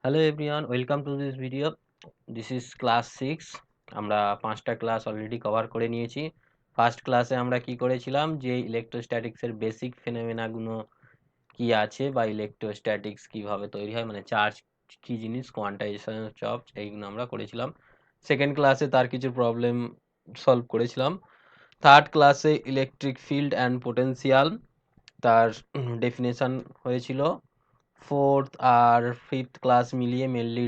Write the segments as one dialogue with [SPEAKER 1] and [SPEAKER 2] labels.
[SPEAKER 1] Hello everyone, welcome to this video. This is class 6। আমরা 5টা class already cover করে নিয়েছি। ফার্স্ট ক্লাসে আমরা কি করেছিলাম, যে ইলেকট্রোস্ট্যাটিক্সের বেসিক ফেনোমেনাগুলো কি আছে বা ইলেকট্রোস্ট্যাটিক্স কিভাবে তৈরি হয়, মানে চার্জ কি জিনিস, কোয়ান্টাইজেশন অফ চার্জ, এইগুলো আমরা করেছিলাম। সেকেন্ড ক্লাসে তার কিছু প্রবলেম সলভ করেছিলাম। থার্ড ক্লাসে ইলেকট্রিক ফিল্ড অ্যান্ড পোটেনশিয়াল, তার ডেফিনেশন হয়েছিল। ফোর্থ আর ফিফথ ক্লাস মিলিয়ে মেনলি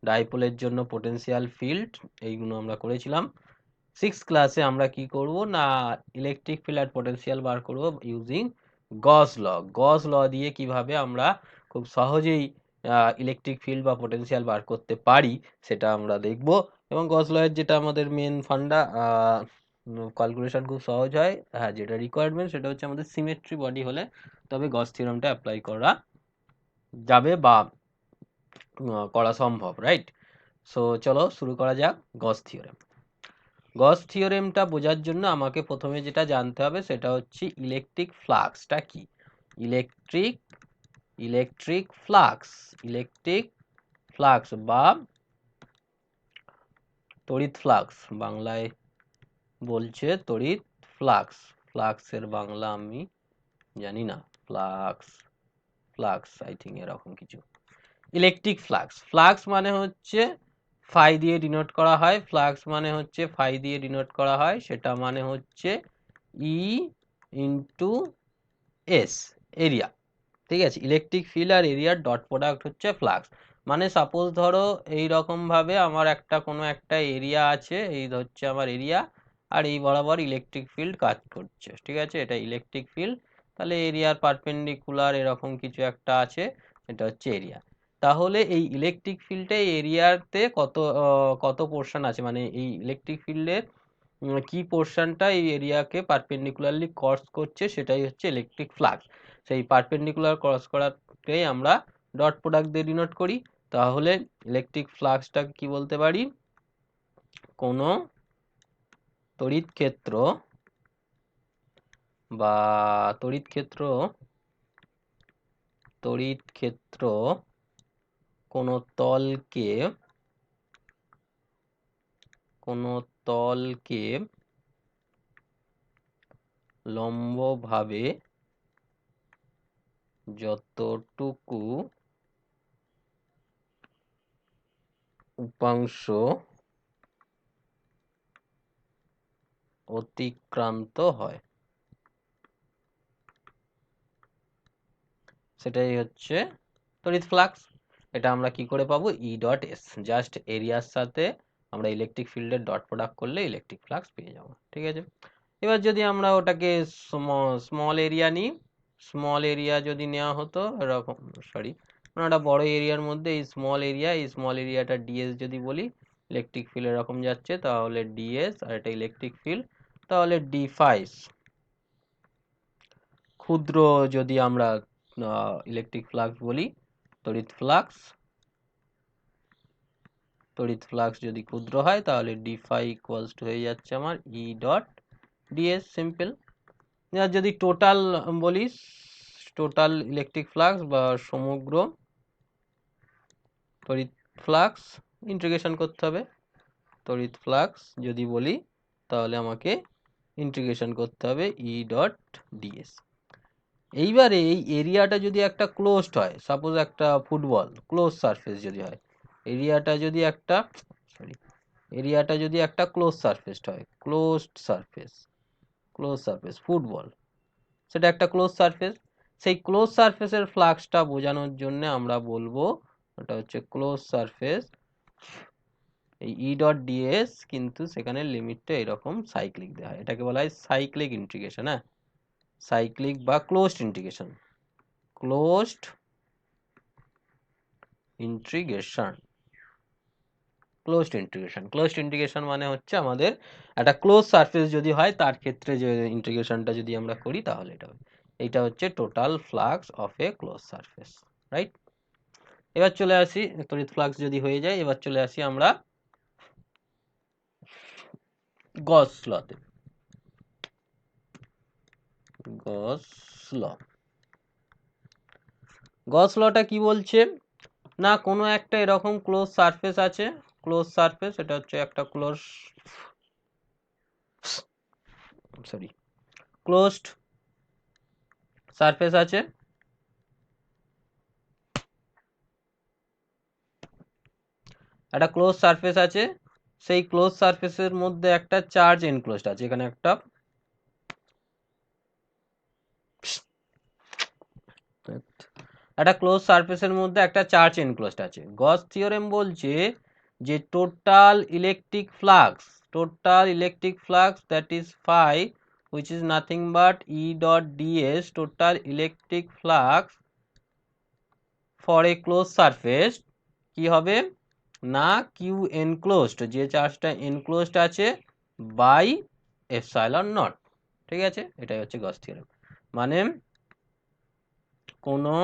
[SPEAKER 1] ডাইপোলের জন্য পোটেনশিয়াল ফিল্ড, এইগুলো আমরা করেছিলাম। সিক্স ক্লাসে আমরা কি করব না, ইলেকট্রিক ফিল্ড আর পোটেনশিয়াল বার করব ইউজিং গস ল দিয়ে কিভাবে আমরা খুব সহজেই ইলেকট্রিক ফিল্ড বা পোটেনশিয়াল বার করতে পারি সেটা আমরা দেখব। এবং গস ল এর যেটা আমাদের মেন ফান্ডা, ক্যালকুলেশন খুব সহজ হয়। হ্যাঁ, যেটা রিকোয়ারমেন্ট সেটা হচ্ছে আমাদের সিমেট্রি বডি হলে তবে গস থিওরামটা অ্যাপ্লাই করা যাবে বা করা সম্ভব, রাইট? সো চলো শুরু করা যাক। গস থিওরেমটা বোঝার জন্য আমাকে প্রথমে যেটা জানতে হবে সেটা হচ্ছে ইলেকট্রিক ফ্লাক্সটা কি। ইলেকট্রিক ইলেকট্রিক ফ্লাক্স বা তড়িৎ ফ্লাক্স, বাংলায় বলছে তড়িৎ ফ্লাক্সের বাংলা আমি জানি না। ফ্লাক্স আই থিঙ্ক এরকম কিছু। ইলেকট্রিক ফ্লাক্স মানে হচ্ছে ফাই দিয়ে ডিনোট করা হয়। সেটা মানে হচ্ছে ই ইন্টু এস, এরিয়া। ঠিক আছে, ইলেকট্রিক ফিল্ড আর এরিয়ার ডট প্রোডাক্ট হচ্ছে ফ্লাক্স। মানে সাপোজ ধরো এই রকম ভাবে আমার কোনো একটা এরিয়া আছে, এই হচ্ছে আমার এরিয়া, আর এই বরাবর ইলেকট্রিক ফিল্ড কাজ করছে। ঠিক আছে, এটা ইলেকট্রিক ফিল্ড। তাহলে এরিয়ার পারপেন্ডিকুলার এরকম কিছু একটা আছে, এটা হচ্ছে এরিয়া। তাহলে এই ইলেকট্রিক ফিল্ডে এরিয়াতে কত পোর্শন আছে, মানে এই ইলেকট্রিক ফিল্ডের কি পোর্শনটা এই এরিয়াকে পারপেন্ডিকুলারলি ক্রস করছে, সেটাই হচ্ছে ইলেকট্রিক ফ্লাক্স। সেই পারপেন্ডিকুলার ক্রস করাটাই আমরা ডট প্রোডাক্ট দিয়ে ডিনোট করি। তাহলে ইলেকট্রিক ফ্লাক্সটাকে কি বলতে পারি, কোনো তড়িৎ ক্ষেত্র বা তড়িৎ ক্ষেত্র কোনো তলকে লম্বভাবে যতটুকু উপাংশ অতিক্রান্ত হয় সেটাই হচ্ছে তড়িৎ ফ্লাক্স। এটা আমরা কি করে পাবো, ই ডট এস, জাস্ট এরিয়ার সাথে আমরা ইলেকট্রিক ফিল্ডের ডট প্রোডাক্ট করলে ইলেকট্রিক ফ্লাক্স পেয়ে যাবো। ঠিক আছে, এবার যদি আমরা ওটাকে স্মল এরিয়া নিই, স্মল এরিয়া যদি নেওয়া হতো এরকম, সরি, একটা বড় এরিয়ার মধ্যে এই স্মল এরিয়াটা ডিএস যদি বলি, ইলেকট্রিক ফিল্ড এরকম যাচ্ছে, তাহলে ডিএস, আর এটা ইলেকট্রিক ফিল্ড, তাহলে ডি ফাইস। ক্ষুদ্র যদি আমরা ইলেকট্রিক ফ্লাক্স বলি, তড়িৎ ফ্লাক্স যদি ক্ষুদ্র হয় তাহলে ডি ফাই ইকুয়ালস টু হয়ে যাচ্ছে আমার ই ডট ডিএস, সিম্পল। যদি টোটাল বলি, টোটাল ইলেকট্রিক ফ্লাক্স বা সমগ্র তড়িৎ ফ্লাক্স ইন্টিগ্রেশন করতে হবে। তড়িৎ ফ্লাক্স যদি বলি তাহলে আমাকে ইন্টিগ্রেশন করতে হবে ই ডট ডিএস। এইবারে এই এরিয়াটা যদি একটা ক্লোজড হয়, সাপোজ একটা ফুটবল ক্লোজ সারফেস যদি হয়, এরিয়াটা যদি একটা ক্লোজ সারফেস হয়, ক্লোজ সারফেস ফুটবল, সেটা একটা ক্লোজ সারফেস। সেই ক্লোজ সারফেসের ফ্লাক্সটা বোঝানোর জন্য আমরা বলবো ওটা হচ্ছে ক্লোজ সারফেস, এই ই ডট ডিএস, কিন্তু সেখানে লিমিটটা এরকম সাইক্লিক দেওয়া হয়। এটাকে বলা হয় সাইক্লিক ইন্টিগ্রেশন। হ্যাঁ, সাইক্লিক বা ক্লোজড ইন্টিগ্রেশন। ক্লোজড ইন্টিগ্রেশন মানে হচ্ছে আমাদের একটা ক্লোজ সারফেস যদি হয় তার ক্ষেত্রে যে ইন্টিগ্রেশনটা যদি আমরা করি তাহলে এটা হচ্ছে total flux of a close surface, right? এবার চলে আসি, তড়িৎ ফ্লাক্স যদি হয়ে যায়, এবার চলে আসি আমরা গস লতে। গস লটা কি বলছে, না কোনো একটা এরকম ক্লোজ সারফেস আছে, ক্লোজ সারফেস, এটা হচ্ছে একটা ক্লোজড সারফেস আছে, একটা ক্লোজ সারফেস আছে, সেই ক্লোজ সারফেসের মধ্যে একটা চার্জ এনক্লোজড আছে, এখানে একটা ক্লোজ সারফেসের মধ্যে একটা চার্জ এনক্লোজড আছে। গস থিওরেম বলছে যে total electric flux that is phi which is nothing but E dot ds, total electric flux for a closed surface কি হবে না q enclosed, যে চার্জটা এনক্লোজড আছে, বাই এপসাইলন নট। ঠিক আছে, এটাই হচ্ছে গস থিওরেম। মানে কোনো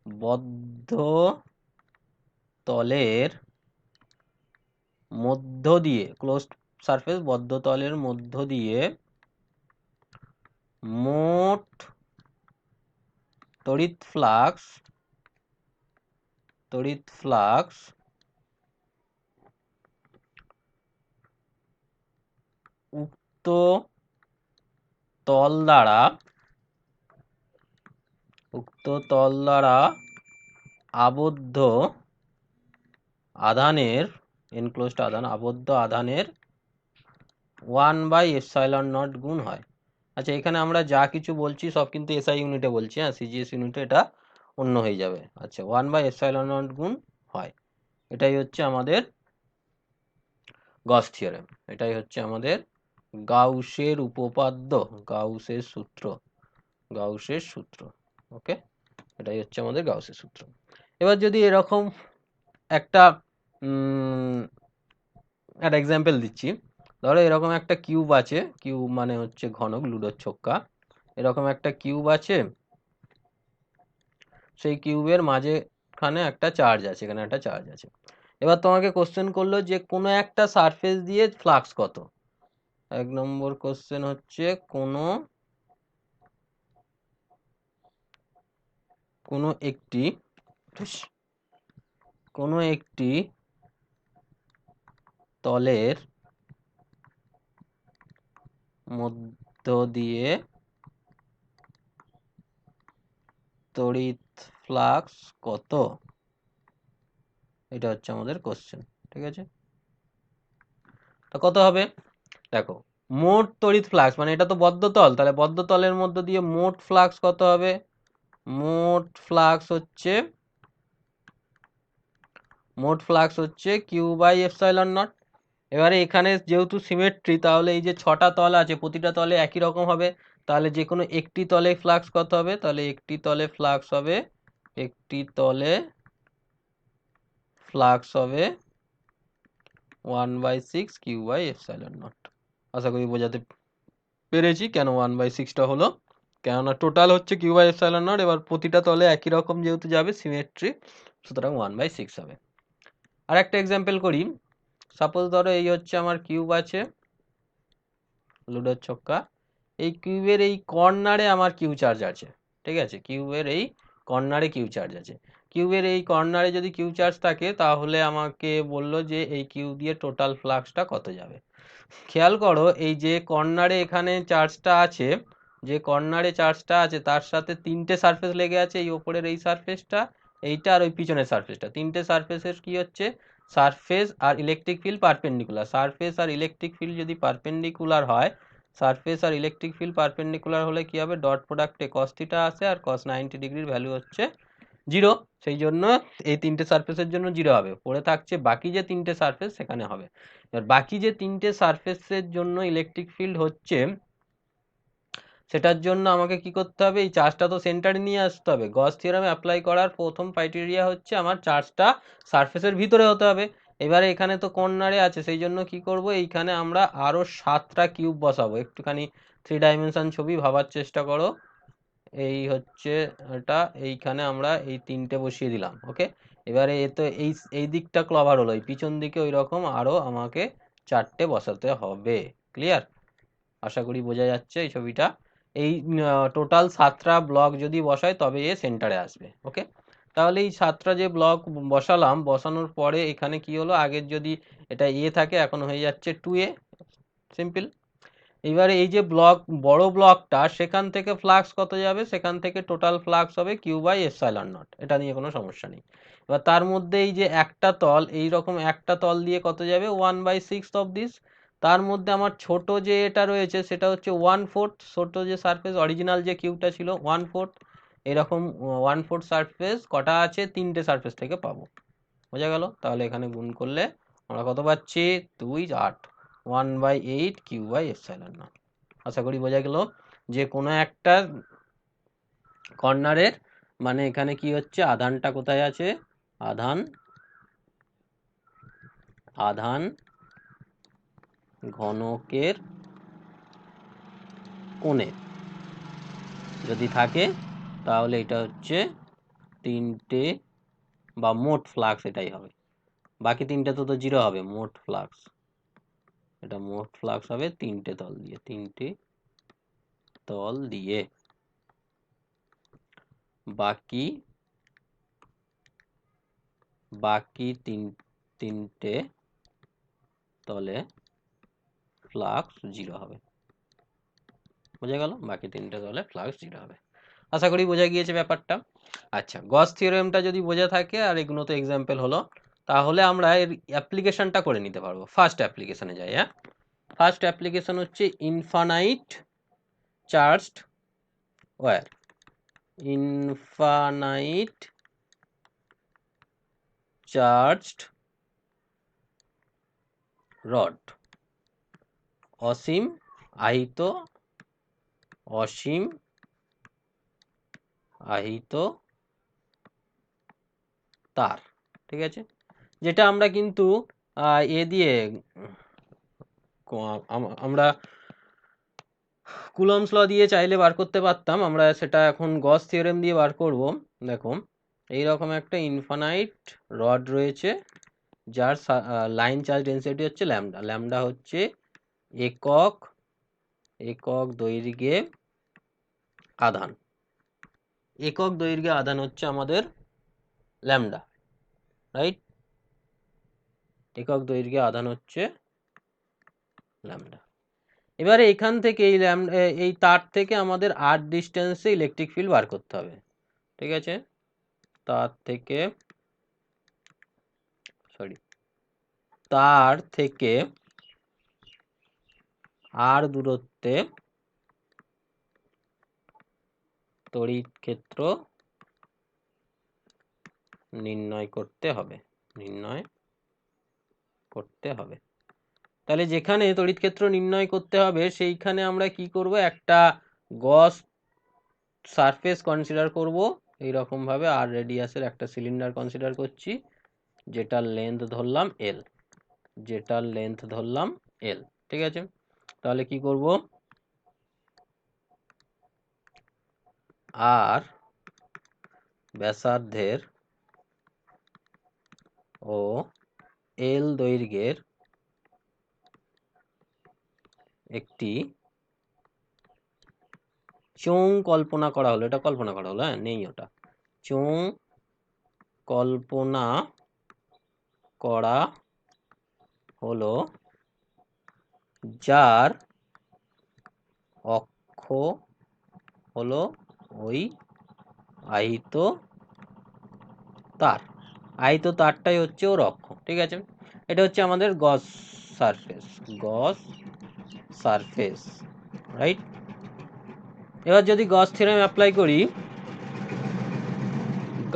[SPEAKER 1] বদ্ধ তলের মধ্য দিয়ে, ক্লোজড সারফেস বদ্ধ তলের মধ্য দিয়ে মোট তড়িৎ ফ্লাক্স উক্ত তল দ্বারা আবদ্ধ আধানের, এনক্লোজড আধান, আবদ্ধ আধানের 1/ε0 গুণ হয়। আচ্ছা, এখানে আমরা যা কিছু বলছি সব কিন্তু এসআই ইউনিটে বলছি, হ্যাঁ, সিজিএস ইউনিটে এটা অন্য হয়ে যাবে। আচ্ছা, 1/ε0 গুণ হয়, এটাই হচ্ছে আমাদের গস থিওরেম, এটাই হচ্ছে আমাদের গাউসের উপপাদ্য, গাউসের সূত্র। ওকে, এটাই হচ্ছে আমাদের গাউসের সূত্র। এবার যদি এরকম একটা একটা এক্সাম্পল দিচ্ছি, ধরো এরকম একটা কিউব আছে, কিউব মানে হচ্ছে ঘনক, লুডোর ছক্কা, এরকম একটা কিউব আছে, সেই কিউবের মাঝেখানে একটা চার্জ আছে, এখানে একটা চার্জ আছে। এবার তোমাকে কোশ্চেন করলো যে কোনো একটা সারফেস দিয়ে ফ্লাক্স কত। 1 নম্বর কোশ্চেন হচ্ছে কোনো একটি তলের মধ্য দিয়ে তড়িৎ ফ্লাক্স কত, এটা হচ্ছে আমাদের কোশ্চেন। ঠিক আছে, তো কত হবে, দেখো মোট তড়িৎ ফ্লাক্স, মানে এটা তো বদ্ধ তল, তাহলে বদ্ধ তলের মধ্য দিয়ে মোট ফ্লাক্স কত হবে, মোট ফ্লাক্স হচ্ছে কিউ বাই এপসাইলন নট। এবারে এখানে যেহেতু সিমেট্রি, তাহলে এই যে 6টা তল আছে প্রতিটা তলে একই রকম হবে, তাহলে যে কোনো একটি তলে ফ্লাক্স কত হবে, তাহলে একটি তলে ফ্লাক্স হবে 1/6 কিউ বাই এপসাইলন নট। আশা করি বোঝাতে পেরেছি কেন 1/6টা হলো, কেননা টোটাল হচ্ছে কিউ বাই এপসাইলন নট, এবার প্রতিটা তলে একই রকম যেহেতু যাবে সিমেট্রি, সুতরাং 1/6 হবে। আর একটা এক্সাম্পল করি, সাপোজ ধরো এই হচ্ছে আমার কিউব আছে, লুডোর ছক্কা, এই কিউবের এই কর্নারে আমার কিউ চার্জ আছে। ঠিক আছে, কিউবের এই কর্নারে কিউ চার্জ আছে। কিউবের এই কর্নারে যদি কিউ চার্জ থাকে, তাহলে আমাকে বললো যে এই কিউ দিয়ে টোটাল ফ্লাক্সটা কত যাবে। খেয়াল করো, এই যে কর্নারে এখানে চার্জটা আছে, তার সাথে 3টে সারফেস লেগে আছে, এই ওপরের এই সারফেসটা, এইটা আর ওই পিছনের সারফেসটা, 3টে সারফেসের কি হচ্ছে, সারফেস আর ইলেকট্রিক ফিল্ড পারপেন্ডিকুলার। সারফেস আর ইলেকট্রিক ফিল্ড যদি পারপেন্ডিকুলার হয়, হলে কি হবে, ডট প্রোডাক্টে কস থিটা আসে, আর কস 90 ডিগ্রির ভ্যালু হচ্ছে 0, সেই জন্য এই 3টে সারফেসের জন্য 0 হবে। পড়ে থাকছে বাকি যে 3টে সারফেস, সেখানে হবে। এবার বাকি যে 3টে সারফেসের জন্য ইলেকট্রিক ফিল্ড হচ্ছে, সেটার জন্য আমাকে কি করতে হবে, এই চার্জটা তো সেন্টারে নিয়ে আসতে হবে। গস থিওরেম অ্যাপ্লাই করার প্রথম ক্রাইটেরিয়া হচ্ছে আমার চার্জটা সারফেসের ভিতরে হতে হবে। এবারে এখানে তো কর্নারে আছে, সেই জন্য কি করব, এইখানে আমরা আরো 7টা কিউব বসাবো। একটুখানি 3 ডাইমেনশন ছবি ভাবার চেষ্টা করো। এই হচ্ছে এটা, এইখানে আমরা এই 3টে বসিয়ে দিলাম। ওকে, এবারে এ তো এই দিকটা কভার হলো, এই পিছন দিকে ওই রকম আরো আমাকে 4টে বসাতে হবে। ক্লিয়ার? আশা করি বোঝা যাচ্ছে এই ছবিটা। এই টোটাল 7টা ব্লক যদি বসায় তবে এ সেন্টারে আসবে। ওকে, তাহলে এই 7টা যে ব্লক বসালাম, বসানোর পরে এখানে কি হলো, আগের যদি এটা এ থাকে এখন হয়ে যাচ্ছে 2a, সিম্পল। এবারে এই যে ব্লক বড় ব্লকটা, সেখান থেকে ফ্লাক্স কত যাবে, সেখান থেকে টোটাল ফ্লাক্স হবে Q/ε0, এটা নিয়ে কোনো সমস্যা নেই। এবার তার মধ্যে এই যে একটা তল, এই রকম একটা তল দিয়ে কত যাবে 1/6 অফ দিস, তার মধ্যে আমার ছোট যে এটা রয়েছে সেটা হচ্ছে 1/4, ছোট যে সারফেস অরিজিনাল যে কিউবটা ছিল 1/4, এরকম 1/4 সারফেস কটা আছে, 3টে সারফেস থেকে পাবো। বোঝা গেল? তাহলে এখানে গুণ করলে আমরা কত পাচ্ছি, 2 8, 1/8 Q/ε0। আশা করি বোঝা গেল যে কোনো একটা কর্নারের, মানে এখানে কি হচ্ছে, আধানটা কোথায় আছে, আধান আধান ঘনকের কোণে যদি থাকে তাহলে এটা হচ্ছে 3টে, বা মোট ফ্লাক্স এটাই হবে, বাকি 3টে তো 0 হবে, মোট ফ্লাক্স, এটা মোট ফ্লাক্স হবে 3টে তল দিয়ে, 3টে তল দিয়ে, বাকি বাকি 3টে তলে ফ্লাক্স 0 হবে। বোঝা গেল? বাকি 3টে তলে ফ্লাক্স 0 হবে। আশা করি বোঝা গিয়েছে ব্যাপারটা। আচ্ছা, গস থিওরেমটা যদি বোঝা থাকে, আর এগুলো তো এক্সাম্পল হলো, তাহলে আমরা এর অ্যাপ্লিকেশনটা করে নিতে পারবো। ফার্স্ট অ্যাপ্লিকেশনে যাই। হ্যাঁ, ফার্স্ট অ্যাপ্লিকেশন হচ্ছে infinite charged wire. Infinite charged rod, অসীম আহিত অসীম আহিত তার। ঠিক আছে, যেটা আমরা কিন্তু এ দিয়ে আমরা কুলম্বস ল দিয়ে চাইলে বার করতে পারতাম, আমরা সেটা এখন গস থিওরেম দিয়ে বার করব। দেখো, এইরকম একটা ইনফানাইট রড রয়েছে, যার লাইন চার্জ ডেন্সিটি হচ্ছে ল্যামডা। ল্যামডা হচ্ছে একক দৈর্ঘ্যে আধান। একক দৈর্ঘ্যে আধান হচ্ছে আমাদের ল্যামডা, রাইট? একক দৈর্ঘ্যে আধান হচ্ছে ল্যামডা। এবারে এখান থেকে এই তার থেকে আমাদের r ডিস্টেন্সে ইলেকট্রিক ফিল্ড বার করতে হবে। ঠিক আছে, তার থেকে r দূরত্বে তড়িৎ ক্ষেত্র নির্ণয় করতে হবে। তাহলে যেখানে তড়িৎ ক্ষেত্র নির্ণয় করতে হবে, সেইখানে আমরা কি করব, একটা গস সারফেস কনসিডার করব। এইরকম ভাবে আর রেডিয়াসের একটা সিলিন্ডার কনসিডার করছি, যেটার লেন্থ ধরলাম এল। ঠিক আছে, তাহলে কি করব, আর ব্যাসার্ধের ও এল দৈর্ঘ্যের একটি চোঙ কল্পনা করা হলো। এটা কল্পনা করা হলো, হ্যাঁ, নেই ওটা। চোঙ কল্পনা করা হলো, যার অক্ষ হলো ওই আহিত তার। আহিত তারটাই হচ্ছে ওর অক্ষ। ঠিক আছে, এটা হচ্ছে আমাদের গস সারফেস, রাইট? এবার যদি গস থিওরেম অ্যাপ্লাই করি,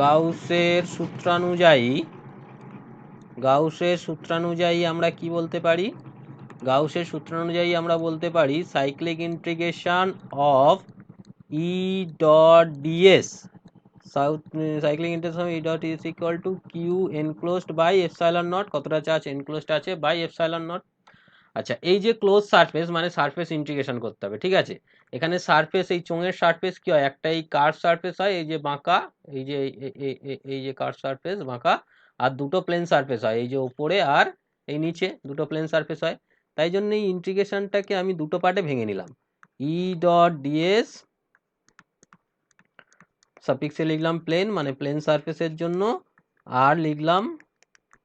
[SPEAKER 1] গাউসের সূত্রানুযায়ী আমরা কি বলতে পারি, গাউসের সূত্র অনুযায়ী আমরা বলতে পারি cyclic integration of E dot ds, cyclic integration E dot is equal to Q enclosed by epsilon naught. কতটা চার্জ এনক্লোজড আছে, বাই এপসাইলন নট। আচ্ছা, এই যে ক্লোজ সারফেস, মানে সারফেস ইন্টিগ্রেশন করতে হবে। ঠিক আছে, এখানে সারফেস, এই চোঙের সারফেস কি হয়, একটা এই কার্ভ সারফেস হয়, এই যে বাঁকা, এই যে কার্ভ সারফেস বাঁকা, আর দুটো প্লেন সারফেস হয়, এই যে উপরে আর এই নিচে দুটো প্লেন সারফেস হয়। তাই জন্য এই ইন্টিগ্রেশনটাকে আমি দুটো পার্টে ভেঙে নিলাম। ই ডট ডিএস সাফিক্সে লিখলাম প্লেন, মানে প্লেন সারফেসের জন্য, আর লিখলাম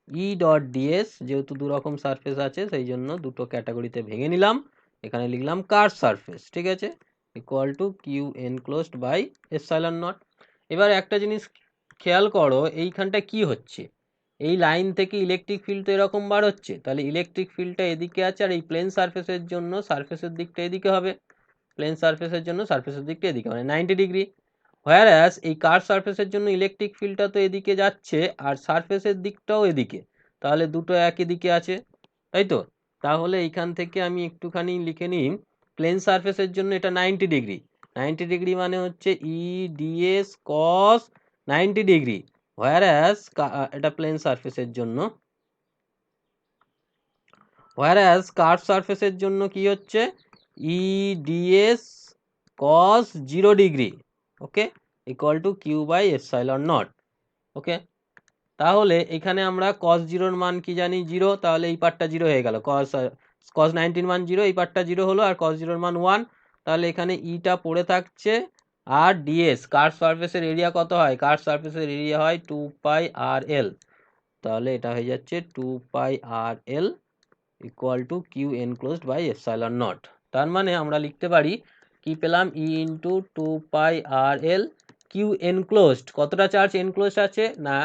[SPEAKER 1] ই ডট ডিএস, যেহেতু দু রকম সারফেস আছে সেই জন্য দুটো ক্যাটাগরিতে ভেঙে নিলাম, এখানে লিখলাম কার্ভ সারফেস, ঠিক আছে, equal to Q enclosed by epsilon naught. এবার একটা জিনিস খেয়াল করো, এইখানটা কি হচ্ছে, এই লাইন থেকে ইলেকট্রিক ফিল্ড তো এরকম বার হচ্ছে, তাহলে ইলেকট্রিক ফিল্ডটা এদিকে আছে, আর এই প্লেন সারফেসের জন্য সারফেসের দিকটা এদিকে হবে, প্লেন সারফেসের জন্য সারফেসের দিকটা এদিকে, মানে 90 ডিগ্রি। হোয়ারাস এই কার্ভ সারফেসের জন্য ইলেকট্রিক ফিল্ডটা তো এদিকে যাচ্ছে, আর সারফেসের দিকটাও এদিকে, তাহলে দুটো একই দিকে আছে, তাই তো। তাহলে এইখান থেকে আমি একটুখানি লিখে নিই, প্লেন সারফেসের জন্য এটা 90 ডিগ্রি, 90 ডিগ্রি মানে হচ্ছে E D S cos 90 degree, whereas এটা প্লেন সারফেসের জন্য, হোয়ারাস কার্ভ সারফেসের জন্য কি হচ্ছে E D S cos 0 degree, okay, equal to Q by epsilon naught, okay. তাহলে এখানে আমরা কস জিরোর মান কি জানি 0, তাহলে এই পার্টটা 0 হয়ে গেল, কস 90 মান 0, এই পার্টটা 0 হলো, আর কস জিরোর মান 1, তাহলে এখানে ইটা পড়ে থাকছে, আর ডিএস কার্ভ সারফেসের এরিয়া কত হয়, কার্ভ সারফেসের এরিয়া হয় 2 পাই আর এল, তাহলে এটা হয়ে যাচ্ছে 2 pi R L equal to Q enclosed by epsilon naught. তার মানে আমরা লিখতে পারি কি পেলাম, E into 2 pi R L Q enclosed, কতটা চার্জ এনক্লোজড আছে না,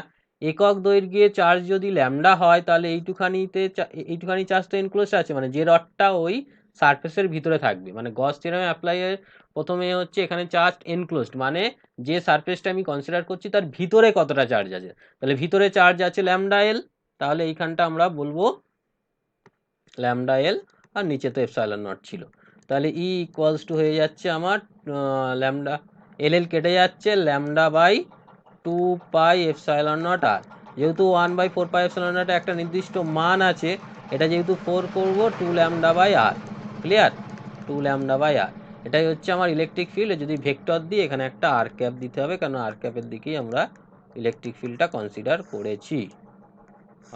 [SPEAKER 1] একক দৈর্ঘ্যে চার্জ যদি ল্যামডা হয় তাহলে এইটুখানি চার্জ তো এনক্লোজড আছে, মানে যে রডটা ওই সারফেসের ভিতরে থাকবে, মানে গস থিওরেম অ্যাপ্লাইয়ের প্রথমে হচ্ছে এখানে চার্জ এনক্লোজড, মানে যে সারফেসটা আমি কনসিডার করছি তার ভিতরে কতটা চার্জ আছে, তাহলে ভিতরে চার্জ আছে ল্যামডা এল, তাহলে এইখানটা আমরা বলবো ল্যামডা এল, আর নিচে তো এপসাইলন নট ছিল, তাহলে ই ইকুয়ালস টু হয়ে যাচ্ছে আমার ল্যামডা এল এল কেটে যাচ্ছে, lambda by 2 pi epsilon naught R, যেহেতু 1/4 পাই এপসাইলন নট একটা নির্দিষ্ট মান আছে, এটা যেহেতু 4 করব 2 lambda by R, clear, 2 lambda by R, এটাই হচ্ছে আমার ইলেকট্রিক ফিল্ড। যদি ভেক্টর দিই এখানে একটা আর ক্যাপ দিতে হবে, কারণ আর ক্যাপের দিকেই আমরা ইলেকট্রিক ফিল্ডটা কনসিডার করেছি,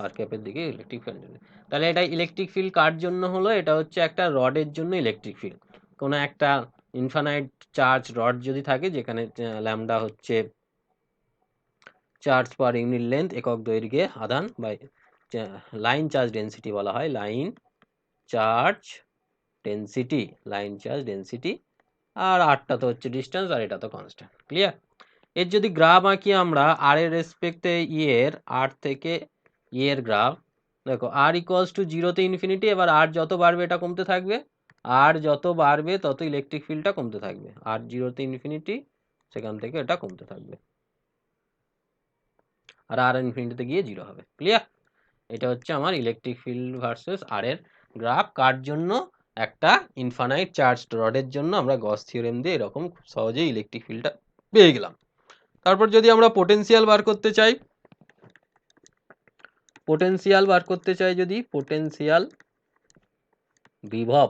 [SPEAKER 1] আর ক্যাপের দিকে ইলেকট্রিক ফিল্ড, তাহলে এটা ইলেকট্রিক ফিল্ড কার জন্য হলো, এটা হচ্ছে একটা রডের জন্য ইলেকট্রিক ফিল্ড, কোনো একটা ইনফাইনাইট চার্জ রড যদি থাকে, যেখানে ল্যামডা হচ্ছে চার্জ পার ইউনিট লেন্থ, একক দৈর্ঘ্যে আধান, বাই লাইন চার্জ ডেন্সিটি বলা হয়, line charge density, line charge density, আর আরটা তো হচ্ছে ডিস্টেন্স, আর এটা তো কনস্ট্যান্ট, ক্লিয়ার। এর যদি গ্রাফ আঁকি আমরা আর এর রেসপেক্টে ইয়ের, আর থেকে ইয়ের গ্রাফ, দেখো আর ইকুয়ালস টু 0 তে ইনফিনিটি, এবার আর যত বাড়বে এটা কমতে থাকবে, আর যত বাড়বে তত ইলেকট্রিক ফিল্ডটা কমতে থাকবে, আর 0 তে ইনফিনিটি, সেখান থেকে এটা কমতে থাকবে, আর আর ইনফিনিটিতে গিয়ে 0 হবে, ক্লিয়ার। এটা হচ্ছে আমার ইলেকট্রিক ফিল্ড ভার্সেস আর এর গ্রাফ, কার জন্য, একটা ইনফাইনাইট চার্জ রডের জন্য আমরা গস থিওরেম দিয়ে এরকম খুব সহজেই ইলেকট্রিক ফিল্ডটা পেয়ে গেলাম। তারপর যদি আমরা পোটেনশিয়াল বার করতে চাই, যদি পোটেনশিয়াল বিভব,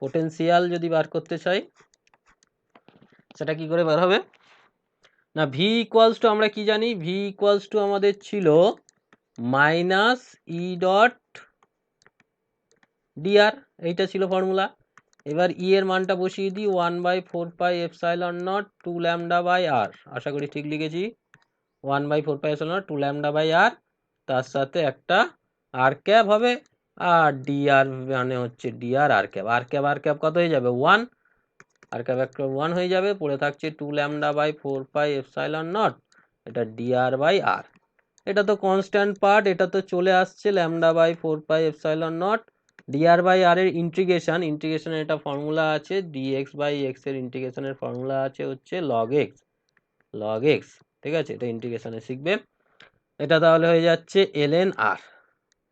[SPEAKER 1] পোটেনশিয়াল যদি বার করতে চাই, সেটা কি করে বার হবে না, ভি ইকুয়ালস টু আমরা কি জানি, ভি ইকুয়ালস টু আমাদের ছিল মাইনাস ই ডট ডিআর, এইটা ছিল ফর্মুলা। এবার ই এর মানটা বসিয়ে দিই 1/4 pi epsilon naught 2 lambda by R, আশা করি ঠিক লিখেছি, 1/4 pi epsilon naught 2 lambda by R, তার সাথে একটা আর ক্যাপ হবে, আর ডিআর মানে হচ্ছে ডিআর আর ক্যাপ, আর ক্যাপ কত হয়ে যাবে 1, আর ক্যাপ একটা 1 হয়ে যাবে, পড়ে থাকছে 2 lambda by 4 pi epsilon naught, এটা ডিআর বাই আর, এটা তো কনস্ট্যান্ট পার্ট, এটা তো চলে আসছে lambda by 4 pi epsilon naught, D R by R এর ইন্টিগ্রেশনের এটা ফর্মুলা আছে, ডিএক্স বাই এক্স এর ইন্টিগ্রেশনের ফর্মুলা আছে হচ্ছে লগ এক্স, ঠিক আছে, এটা ইন্টিগ্রেশনে শিখবে। এটা তাহলে হয়ে যাচ্ছে ln r,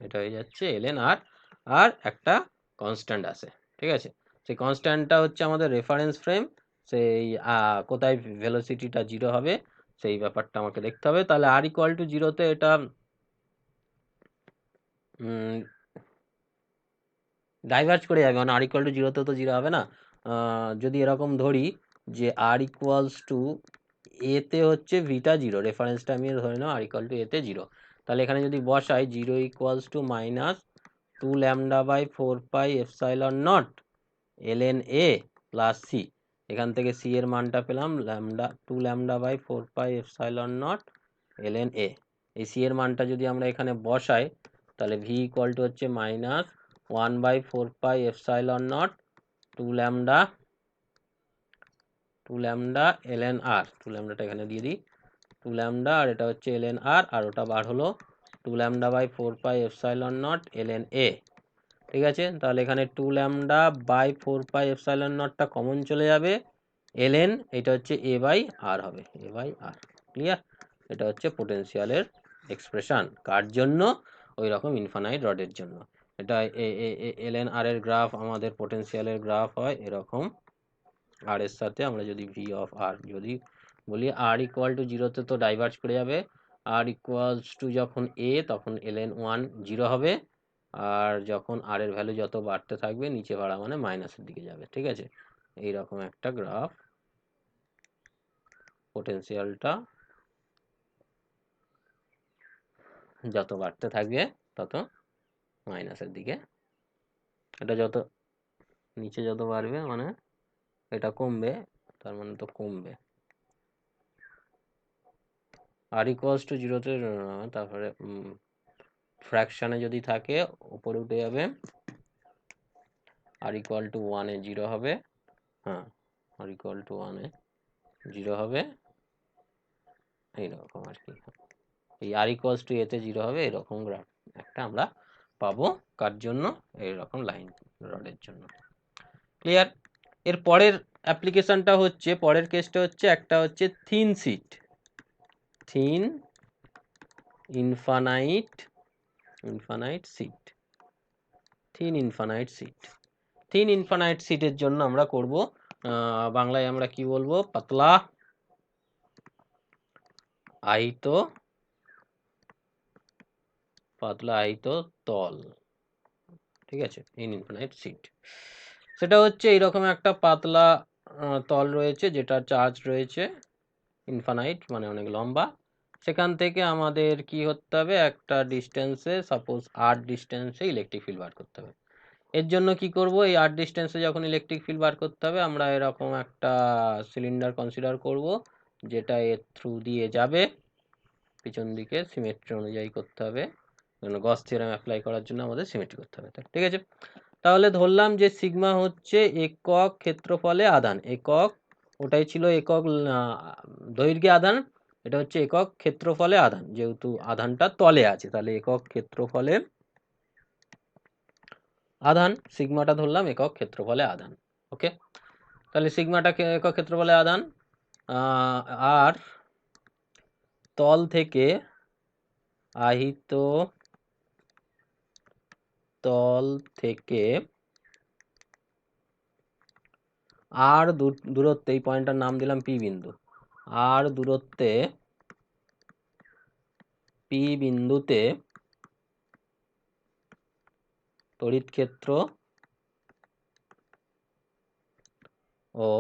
[SPEAKER 1] এটা হয়ে যাচ্ছে ln r, আর একটা কনস্ট্যান্ট আছে, ঠিক আছে, সেই কনস্ট্যান্টটা হচ্ছে আমাদের রেফারেন্স ফ্রেম, সেই কোথায় ভেলোসিটিটা 0 হবে সেই ব্যাপারটা আমাকে দেখতে হবে। তাহলে আর ইকুয়াল টু 0-তে এটা ডাইভার্জ করে যাবে, মানে আর ইকুয়াল টু 0-তে তো 0 হবে না, যদি এরকম ধরি যে আর ইকুয়ালস টু এতে হচ্ছে ভিটা 0, রেফারেন্সটা আমি ধরে নাও আর ইকুয়াল টু এতে 0, তাহলে এখানে যদি বসাই 0 equals to minus 2 lambda by 4 pi epsilon naught ln a plus c, এখান থেকে সি এর মানটা পেলাম lambda 2 lambda by 4 pi epsilon naught ln a। এই সি এর মানটা যদি আমরা এখানে বসাই তাহলে ভি ইকুয়াল টু হচ্ছে minus 1 by 4 pi epsilon naught 2 lambda ln r। 2 ল্যামডাটা এখানে দিয়ে দিই, 2 ল্যামডা আর এটা হচ্ছে ln r, আর ওটা বার হলো 2 lambda by 4 pi epsilon naught ln a। ঠিক আছে, তাহলে এখানে 2 ল্যামডা বাই 4 পাই এপসাইলন নটটা কমন চলে যাবে, ln এটা হচ্ছে a বাই r হবে, a বাই r। ক্লিয়ার? এটা হচ্ছে পোটেনশিয়ালের এক্সপ্রেশন কার জন্য? ওই রকম ইনফাইনাইট রডের জন্য। এটা ln r এর গ্রাফ আমাদের পোটেনশিয়ালের গ্রাফ হয় এরকম, আর এর সাথে আমরা যদি ভি অফ আর যদি বলি আর ইকুয়াল টু জিরোতে তো ডাইভার্জ করে যাবে, আর ইকুয়ালস টু যখন এ তখন ln 1 জিরো হবে, আর যখন আর এর ভ্যালু যত বাড়তে থাকবে নিচে বাড়া মানে মাইনাসের দিকে যাবে। ঠিক আছে, এইরকম একটা গ্রাফ পোটেনশিয়ালটা যত বাড়তে থাকবে তত মাইনাসের দিকে, এটা যত নিচে যত বাড়বে মানে এটা কমবে, তার মানে তো কমবে। আর ইকুয়ালস টু জিরোতে তারপরে ফ্র্যাকশানে যদি থাকে উপরে উঠে যাবে, আর ইকুয়াল টু 1-এ জিরো হবে, হ্যাঁ আর ইকুয়াল টু 1-এ জিরো হবে, এইরকম আর কি। এই আর ইকুয়ালস টু এতে জিরো হবে, এরকম গ্রাফ একটা আমরা পাবো কার জন্য? এইরকম লাইন রডের জন্য। ক্লিয়ার? এর পরের অ্যাপ্লিকেশনটা হচ্ছে, পরের কেসটা হচ্ছে একটা হচ্ছে thin sheet, thin infinite sheet, thin infinite sheet. Thin infinite সিটের জন্য আমরা করব বাংলায় আমরা কি বলবো? পাতলা আহিত তল। ঠিক আছে, ইন ইনফাইনাইট সিট সেটা হচ্ছে এইরকম একটা পাতলা তল রয়েছে যেটা চার্জ রয়েছে ইনফানাইট মানে অনেক লম্বা। সেখান থেকে আমাদের কি করতে হবে? একটা ডিস্টেন্সে, সাপোজ আর ডিস্টেন্সে ইলেকট্রিক ফিল্ড বার করতে হবে। এর জন্য কি করব? এই আর ডিস্টেন্সে যখন ইলেকট্রিক ফিল্ড বার করতে হবে আমরা এরকম একটা সিলিন্ডার কনসিডার করব যেটা এর থ্রু দিয়ে যাবে, পিছন দিকে সিমেট্রি অনুযায়ী করতে হবে, গস থিওরেম অ্যাপ্লাই করার জন্য আমাদের সিমেট্রি করতে হবে। ঠিক আছে, তাহলে ধরলাম যে সিগমা হচ্ছে একক ক্ষেত্রফলে আধান, একক ওটাই ছিল একক দৈর্ঘ্যে আধান, এটা হচ্ছে একক ক্ষেত্রফলে আধান, যেহেতু আধানটা তলে আছে তাহলে একক ক্ষেত্রফলে আধান, সিগমাটা ধরলাম একক ক্ষেত্রফলে আধান। ওকে, তাহলে সিগমাটা একক ক্ষেত্রফলে আধান, আর তল থেকে আহিত তল থেকে আর দূরত্বে, এই পয়েন্টটার নাম দিলাম পি বিন্দু, আর দূরত্বে পি বিন্দুতে তড়িৎ ক্ষেত্র ও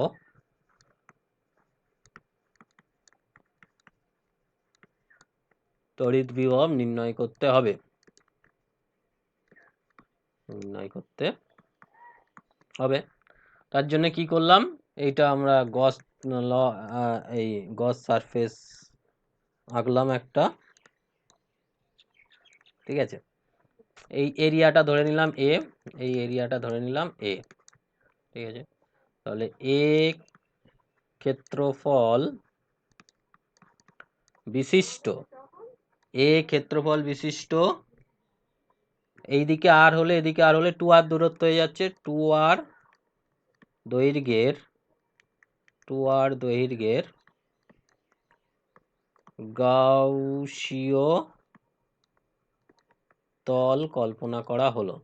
[SPEAKER 1] তড়িৎ বিভব নির্ণয় করতে হবে, তার জন্য কি করলাম? এইটা আমরা গস ল, এই গস সারফেস আঁকলাম একটা। ঠিক আছে, এই এরিয়াটা ধরে নিলাম এ, এই এরিয়াটা ধরে নিলাম এ। ঠিক আছে, তাহলে এ ক্ষেত্রফল বিশিষ্ট, এ ক্ষেত্রফল বিশিষ্ট, এইদিকে আর হলে এদিকে আর হলে 2r দূরত্ব হয়ে যাচ্ছে, 2r দৈর্ঘ্যের গাউসীয় তল কল্পনা করা হলো,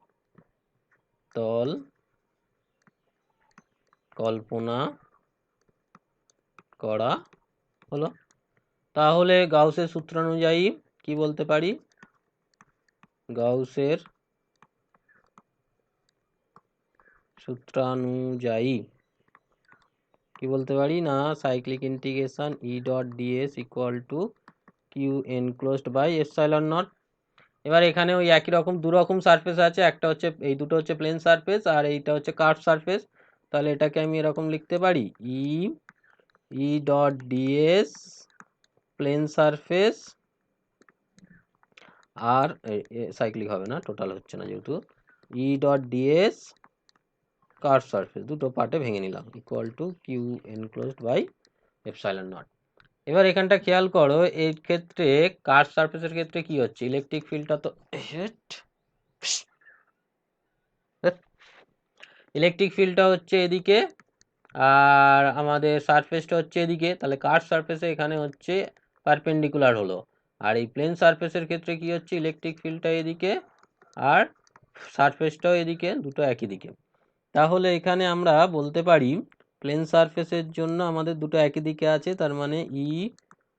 [SPEAKER 1] তল কল্পনা করা হলো। তাহলে গাউসের সূত্র অনুযায়ী কি বলতে পারি? গাউসের সূত্রানুযায়ী কি বলতে পারি না, cyclic integration E dot ds equal to Q enclosed by epsilon naught. এবার এখানে ওই একই রকম দু রকম সারফেস আছে, একটা হচ্ছে এই দুটো হচ্ছে প্লেন সারফেস আর এইটা হচ্ছে কার্ভ সারফেস। তাহলে এটাকে আমি এরকম লিখতে পারি E dot D S plane surface আর সাইক্লিক হবে না, টোটাল হচ্ছে না যেহেতু, E dot D S curve surface, দুটো পার্টে ভেঙে নিলাম, equal to Q enclosed by epsilon naught. এবার এখানটা খেয়াল করো, এর ক্ষেত্রে কার্ভ সারফেসের ক্ষেত্রে কি হচ্ছে, ইলেকট্রিক ফিল্ডটা তো ইলেকট্রিক ফিল্ডটা হচ্ছে এদিকে আর আমাদের সারফেসটা হচ্ছে এদিকে, তাহলে কার্ভ সারফেসে এখানে হচ্ছে পারপেন্ডিকুলার হলো, আর এই প্লেন সারফেসের ক্ষেত্রে কি হচ্ছে, ইলেকট্রিক ফিল্ডটা এদিকে আর সারফেসটাও এদিকে, দুটো একই দিকে। তাহলে এখানে আমরা বলতে পারি প্লেন সারফেসের জন্য আমাদের দুটো একই দিকে আছে, তার মানে ই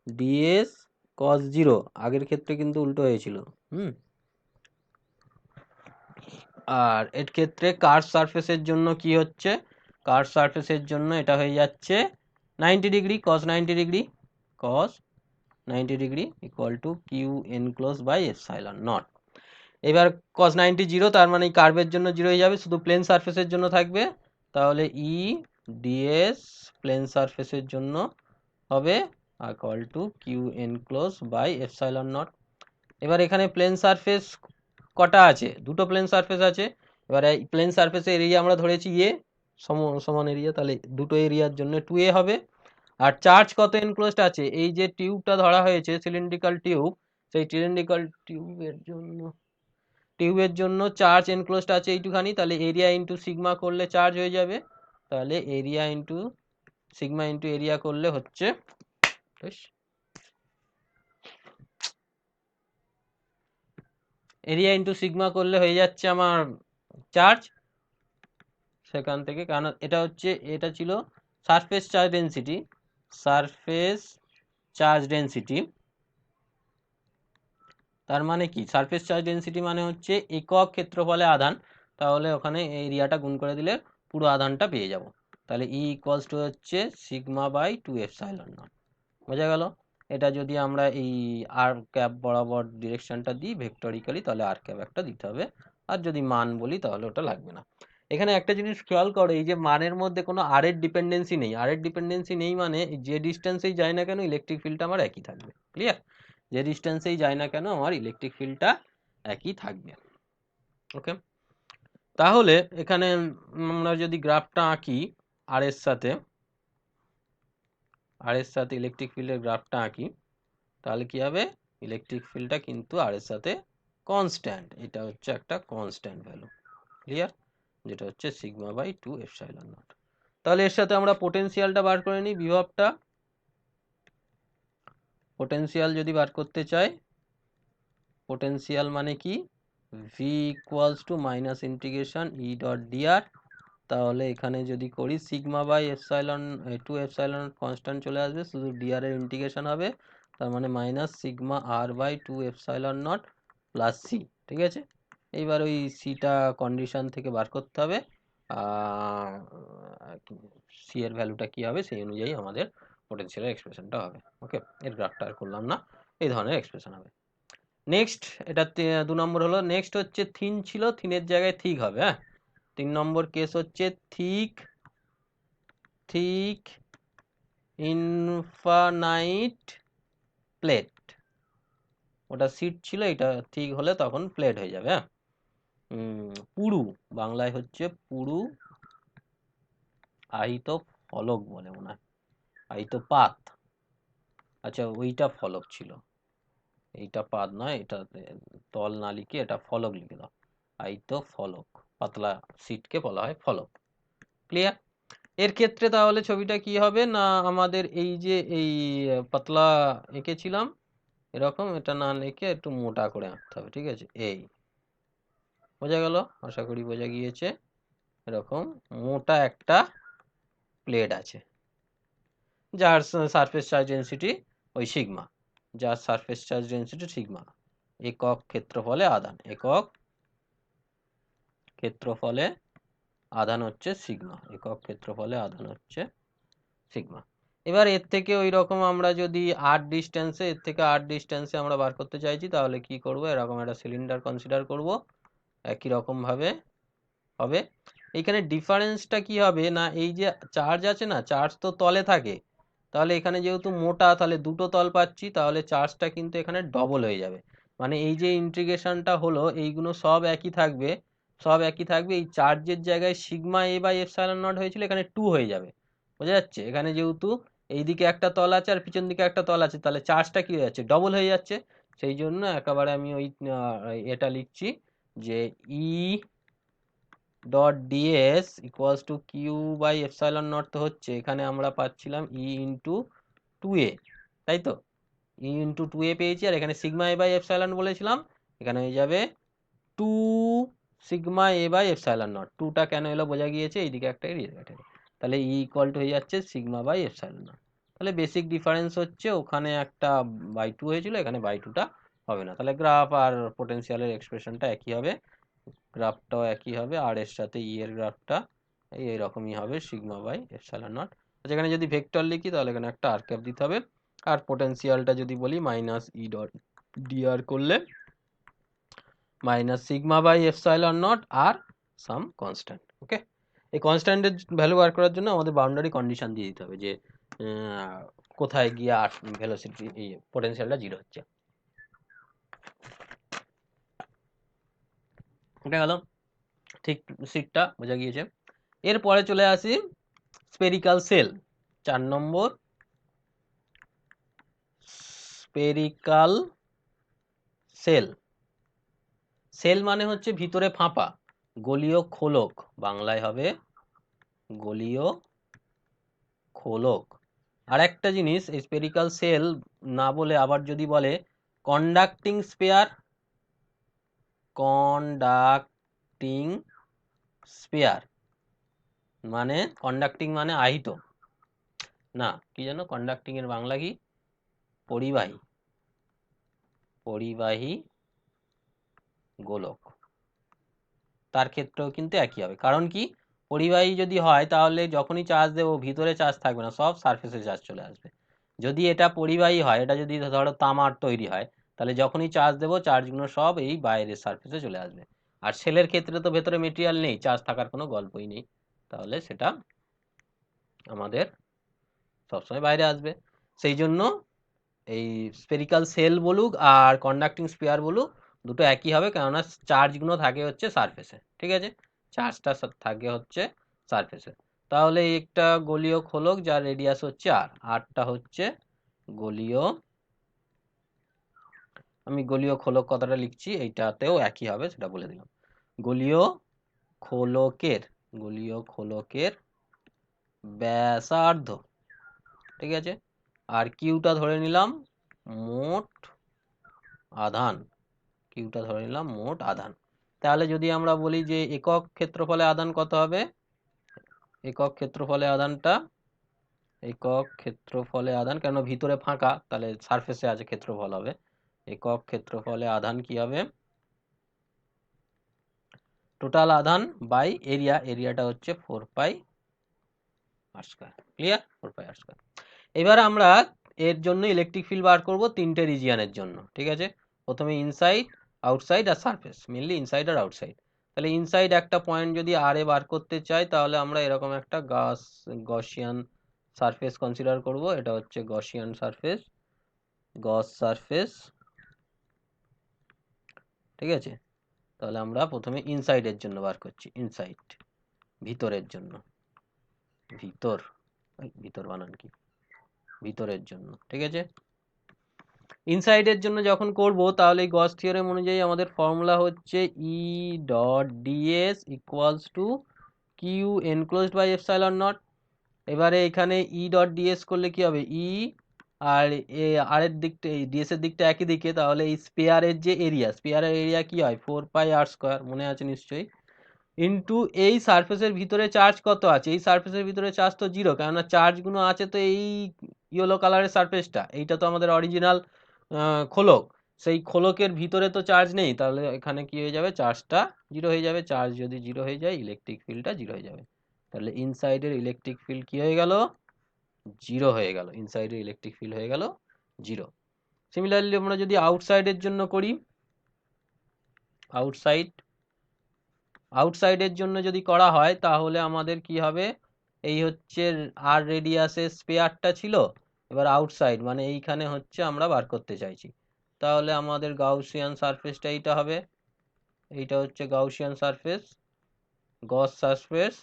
[SPEAKER 1] ডিএস কস জিরো, আগের ক্ষেত্রে কিন্তু উল্টো হয়েছিল। আর এর ক্ষেত্রে কার্ভ সারফেসের জন্য কি হচ্ছে, কার্ভ সারফেসের জন্য এটা হয়ে যাচ্ছে 90 degree, cos 90 degree, cos 90 degree equal to q enclose by epsilon naught. এবার কস 90 জিরো, তার মানে কার্ভের জন্য জিরো হয়ে যাবে, শুধু প্লেন সারফেসের জন্য থাকবে, তাহলে ই ডিএস প্লেন সারফেসের জন্য হবে equal to q enclose by epsilon naught. এবার এখানে প্লেন সারফেস কটা আছে, দুটো প্লেন সারফেস আছে, এবার এই প্লেন সারফেসের এরিয়া আমরা ধরেছি এ সমান এরিয়া, তাহলে দুটো এরিয়ার জন্য 2a হবে। আর চার্জ কত এনক্লোজড আছে, এই যে টিউবটা ধরা হয়েছে সিলিন্ড্রিক্যাল টিউব, সেই সিলিন্ড্রিক্যাল টিউবের জন্য চার্জ এনক্লোজড আছে এইটুখানি, তাহলে এরিয়া ইন্টু সিগমা করলে চার্জ হয়ে যাবে, তাহলে area into sigma into area করলে হচ্ছে এরিয়া ইন্টু সিগমা করলে হয়ে যাচ্ছে আমার চার্জ সেখান থেকে, কারণ এটা হচ্ছে, এটা ছিল surface charge density, surface charge density, তার মানে কি সারফেস চার্জ ডেনসিটি মানে হচ্ছে একক ক্ষেত্রফলে আধান, তাহলে ওখানে এরিয়াটা গুণ করে দিলে পুরো আধানটা পেয়ে যাব, তাহলে ই ইকুয়ালস টু হচ্ছে সিগমা বাই 2 এপসাইলন নট। বোঝা গেল? এটা যদি আমরা এই আর ক্যাপ বরাবর ডিরেকশনটা দিই ভেক্টরিক্যালি, তাহলে আর ক্যাপ একটা দিতে হবে, আর যদি মান বলি তাহলে ওটা লাগবে না। এখানে একটা জিনিস খেয়াল করো, এই যে মানের মধ্যে কোনো আর এর ডিপেন্ডেন্সি নেই, আর এর ডিপেন্ডেন্সি নেই মানে যে ডিস্টেন্সেই যায় না কেন ইলেকট্রিক ফিল্ডটা আমার একই থাকবে। ক্লিয়ার? যে ডিস্টেন্সেই যায় না কেন আমার ইলেকট্রিক ফিল্ডটা একই থাকবে। ওকে, তাহলে এখানে আমরা যদি গ্রাফটা আঁকি আর এর সাথে, ইলেকট্রিক ফিল্ডের গ্রাফটা আঁকি, তাহলে কি হবে, ইলেকট্রিক ফিল্ডটা কিন্তু আর এর সাথে কনস্ট্যান্ট, এটা হচ্ছে একটা কনস্ট্যান্ট ভ্যালু। ক্লিয়ার? যেটা হচ্ছে সিগমা বাই 2 এপসাইলন নট। তাহলে এর সাথে আমরা পোটেনশিয়ালটা বার করে নিই, বিভবটা। পোটেনশিয়াল যদি বার করতে চাই, পোটেনশিয়াল মানে কি, V equals to minus integration E dot dr, তাহলে এখানে যদি করি sigma by epsilon 2 epsilon constant চলে আসবে, শুধু ডিআর এর ইন্টিগ্রেশন হবে, তার মানে minus sigma r by 2 epsilon naught plus c. ঠিক আছে, এইবার ওই সিটা কন্ডিশন থেকে বার করতে হবে, সি এর ভ্যালুটা কি হবে সেই অনুযায়ী আমাদের পোটেনশিয়ালের এক্সপ্রেশনটা হবে। ওকে, এর গ্রাফটা আর করলাম না, এই ধরনের এক্সপ্রেশন হবে। নেক্সট, এটা 2 নম্বর হলো। নেক্সট হচ্ছে থিন ছিল, থিনের জায়গায় থিক হবে। হ্যাঁ, 3 নম্বর কেস হচ্ছে থিক ইনফাইনাইট প্লেট, ওটা সিট ছিল, এটা থিক হলে তখন প্লেট হয়ে যাবে। হ্যাঁ, পুরু, বাংলায় হচ্ছে পুরু, আহিত ফলক বলে মনে হয়, আহিত পাত, আচ্ছা ওইটা ফলক ছিল, এইটা পাত নয়, এটা তল না লিখে এটা ফলক লিখে দাও, আহিত ফলক, পাতলা সিটকে বলা হয় ফলক। ক্লিয়ার? এর ক্ষেত্রে তাহলে ছবিটা কি হবে না, আমাদের এই যে এই পাতলা এঁকেছিলাম এরকম, এটা না লিখে একটু মোটা করে আঁকতে হবে। ঠিক আছে, এই বোঝা গেল? আশা করি বোঝা গিয়েছে। এরকম মোটা একটা প্লেট আছে, যার সারফেস চার্জ ডেনসিটি ওই সিগমা, যার সারফেস চার্জ ডেনসিটি সিগমা, একক ক্ষেত্রফলে আধান, একক ক্ষেত্রফলে আধান হচ্ছে সিগমা, একক ক্ষেত্রফলে আধান হচ্ছে সিগমা। এবার এর থেকে ওই রকম আমরা যদি আর ডিস্টেন্সে আমরা বার করতে চাইছি, তাহলে কি করব, এরকম একটা সিলিন্ডার কনসিডার করব, একই রকম ভাবে হবে। এইখানে ডিফারেন্সটা কি হবে না, এই যে চার্জ আছে না, চার্জ তো তলে থাকে, তাহলে এখানে যেহেতু মোটা তাহলে দুটো তল পাচ্ছি, তাহলে চার্জটা কিন্তু এখানে ডবল হয়ে যাবে। মানে এই যে ইন্টিগ্রেশনটা হলো এইগুলো সব একই থাকবে, সব একই থাকবে। এই চার্জের জায়গায় sigma A by epsilon naught হয়েছিল, এখানে 2 হয়ে যাবে। বোঝা যাচ্ছে? এখানে যেহেতু এইদিকে একটা তল আছে আর পিছন দিকে একটা তল আছে, তাহলে চার্জটা কি হয়ে যাচ্ছে, ডবল হয়ে যাচ্ছে। সেই জন্য একেবারে আমি ওই এটা লিখছি যে E dot ds equals to Q by epsilon naught তো হচ্ছে, এখানে আমরা পাচ্ছিলাম ই ইন্টু 2a, তাই তো? ই ইন্টু 2a পেয়েছি, আর এখানে সিগমা এ বাই এপসাইলন বলেছিলাম, এখানে হয়ে যাবে 2 sigma A by epsilon naught. 2টা কেন এলো বোঝা গিয়েছে, এইদিকে একটা এদিকে একটা, তাহলে ই ইকুয়াল টু হয়ে যাচ্ছে সিগমা বাই এপসাইলন নট। তাহলে বেসিক ডিফারেন্স হচ্ছে ওখানে একটা বাই 2 হয়েছিল, এখানে বাই 2টা হবে না। তাহলে গ্রাফ আর পোটেনশিয়ালের এক্সপ্রেশনটা একই হবে, গ্রাফটাও একই হবে, আর এর সাথে ই এর গ্রাফটা এইরকমই হবে, সিগমা বাই এপসাইলন নট। যেখানে যদি ভেক্টর লিখি তাহলে এখানে একটা আর ক্যাপ দিতে হবে, আর পোটেনশিয়ালটা যদি বলি মাইনাস ই ডট ডিআর করলে minus sigma by epsilon naught R some constant. Okay, এই কনস্ট্যান্টের ভ্যালু বার করার জন্য আমাদের বাউন্ডারি কন্ডিশন দিয়ে দিতে হবে যে কোথায় গিয়ে আর ভেলোসিটি এই পোটেনশিয়ালটা 0 হচ্ছে। এটা গেল ঠিক সিটটা বোঝা গিয়েছে। এরপরে চলে আসি স্পেরিক্যাল সেল, 4 নম্বর স্পেরিক্যাল সেল। সেল মানে হচ্ছে ভিতরে ফাঁপা, গলীয় খোলক, বাংলায় হবে গলীয় খোলক। আর একটা জিনিস, স্পেরিক্যাল সেল না বলে আবার যদি বলে কন্ডাক্টিং স্পেয়ার, কন্ডাক্টিং স্পেয়ার মানে কন্ডাক্টিং মানে আহিত না, কি জানো কন্ডাক্টিং এর বাংলা কি, পরিবাহী, পরিবাহী গোলক। তার ক্ষেত্রেও কিন্তু একই হবে, কারণ কি পরিবাহী যদি হয় তাহলে যখনই চার্জ দেবো ভিতরে চার্জ থাকবে না, সব সারফেসে চার্জ চলে আসবে। যদি এটা পরিবাহী হয়, এটা যদি ধরো তামার তৈরি হয়, তাহলে যখনই চার্জ দেবো চার্জগুলো সব এই বাইরের সারফেসে চলে আসবে। আর সেলের ক্ষেত্রে তো ভেতরে মেটেরিয়াল নেই, চার্জ থাকার কোনো গল্পই নেই, তাহলে সেটা আমাদের সবসময় বাইরে আসবে। সেই জন্য এই স্পেরিক্যাল সেল বলুক আর কন্ডাক্টিং স্পেয়ার বলুক, দুটো একই হবে, কেননা চার্জগুলো থাকে হচ্ছে সারফেসে। ঠিক আছে, চার্জটা থাকে হচ্ছে সারফেসে। তাহলে একটা গলীয় খোলক যার রেডিয়াস হচ্ছে আর, আরটা হচ্ছে গলীয়, আমি গলীয় খোলক কথাটা লিখছি, এইটাতেও একই হবে সেটা বলে দিলাম। গলীয় খোলকের, গলীয় খোলকের ব্যাসার্ধ, ঠিক আছে, আর কিউটা ধরে নিলাম মোট আধান, কিউটা ধরে নিলাম মোট আধান। তাহলে যদি আমরা বলি যে একক ক্ষেত্রফলে আধান কত হবে, একক ক্ষেত্রফলে আধানটা, একক ক্ষেত্রফলে আধান, কেন ভিতরে ফাঁকা তাহলে সারফেসে আছে ক্ষেত্রফল হবে, একক ক্ষেত্রফলে আধান কি হবে, টোটাল আধান বাই এরিয়া, এরিয়াটা হচ্ছে 4 পাই আর স্কয়ার। ক্লিয়ার? 4 পাই আর স্কয়ার। এবার আমরা এর জন্য ইলেকট্রিক ফিল্ড বার করব তিনটে রিজিয়নের জন্য। ঠিক আছে, প্রথমে ইনসাইড, আউটসাইড আর সারফেস, মেইনলি ইনসাইড আর আউটসাইড। তাহলে ইনসাইড একটা পয়েন্ট যদি আর এ বার করতে চাই, তাহলে আমরা এরকম একটা গসিয়ান সারফেস কনসিডার করব। এটা হচ্ছে গসিয়ান সারফেস, গস সারফেস। ঠিক আছে, তাহলে আমরা প্রথমে ইনসাইডের জন্য বার করছি, ইনসাইড ভিতরের জন্য, ভিতর, ভিতর বানান কি, ভিতরের জন্য। ঠিক আছে, ইনসাইডের জন্য যখন করব তাহলে এই গস থিওরেম অনুযায়ী আমাদের ফর্মুলা হচ্ছে E dot ds equals to Q enclosed by epsilon naught. এবারে এখানে ই ডট ডিএস করলে কি হবে, ই আর আর এর দিকটা, এই ডিএস এর দিকটা একই দিকে, তাহলে এই স্পেয়ারের যে এরিয়া, স্পেয়ারের এরিয়া কি হয় 4 পাই আর স্কয়ার, মনে আছে নিশ্চয়ই, ইন্টু এই সারফেসের ভিতরে চার্জ কত আছে, এই সারফেসের ভিতরে চার্জ তো 0, কেননা চার্জগুলো আছে তো এই ইয়েলো কালারের সারফেসটা, এইটা তো আমাদের অরিজিনাল খোলক, সেই খোলকের ভিতরে তো চার্জ নেই, তাহলে এখানে কি হয়ে যাবে, চার্জটা 0 হয়ে যাবে। চার্জ যদি 0 হয়ে যায় ইলেকট্রিক ফিল্ডটা 0 হয়ে যাবে। তাহলে ইনসাইডের ইলেকট্রিক ফিল্ড কি হয়ে গেল, 0 হয়ে গেল, ইনসাইডের ইলেকট্রিক ফিল্ড হয়ে গেল 0। সিমিলারলি আমরা যদি আউটসাইডের জন্য করি, আউটসাইড, আউটসাইডের জন্য যদি করা হয় তাহলে আমাদের কি হবে, এই হচ্ছে আর রেডিয়াসের স্পেয়ারটা ছিল, এবার আউটসাইড মানে এইখানে হচ্ছে আমরা বার করতে চাইছি, তাহলে আমাদের গাউসিয়ান সারফেসটা এইটা হবে, এইটা হচ্ছে গাউসিয়ান সারফেস, গস সারফেস,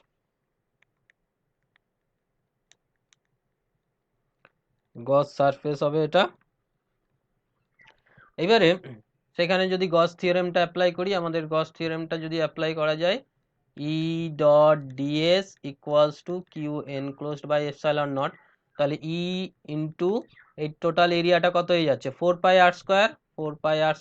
[SPEAKER 1] গস সারফেস হবে এটা। এবারে সেখানে যদি গস থিওরেমটা অ্যাপ্লাই করি, আমাদের গস থিওরেমটা যদি অ্যাপ্লাই করা যায়, E dot ds equals to Q enclosed by epsilon naught, তাহলে ই ইন্টু এই টোটাল এরিয়াটা কত হয়ে যাচ্ছে 4πr², 4πr²,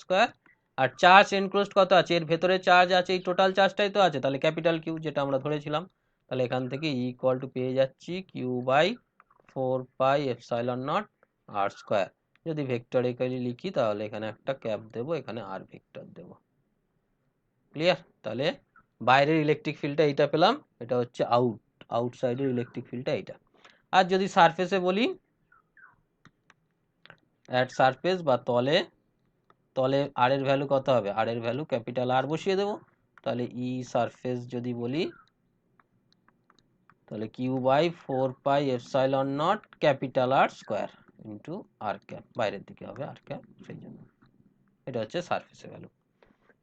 [SPEAKER 1] আর চার্জ এনক্লোজড কত আছে, এর ভেতরে চার্জ আছে, এই টোটাল চার্জটাই তো আছে, তাহলে ক্যাপিটাল কিউ যেটা আমরা ধরেছিলাম, তাহলে এখান থেকে ই ইকুয়াল টু পেয়ে যাচ্ছি কিউ বাই 4πε0r²। যদি ভেক্টরিক্যালি লিখি তাহলে এখানে একটা ক্যাপ দেবো, এখানে আর ভেক্টর দেবো। ক্লিয়ার? তাহলে বাইরের ইলেকট্রিক ফিল্ডটা এইটা পেলাম, এটা হচ্ছে আউটসাইডের ইলেকট্রিক ফিল্ডটা এইটা। আর যদি সারফেসে বলি, অ্যাট সারফেস বা তলে, তলে আর এর ভ্যালু কত হবে, আর এর ভ্যালু ক্যাপিটাল আর বসিয়ে দেবো, তাহলে ই সারফেস যদি বলি তাহলে Q by 4πε0 capital R square into R cap, বাইরের দিকে হবে আর ক্যাপ, সেই জন্য এটা হচ্ছে সারফেসের ভ্যালু।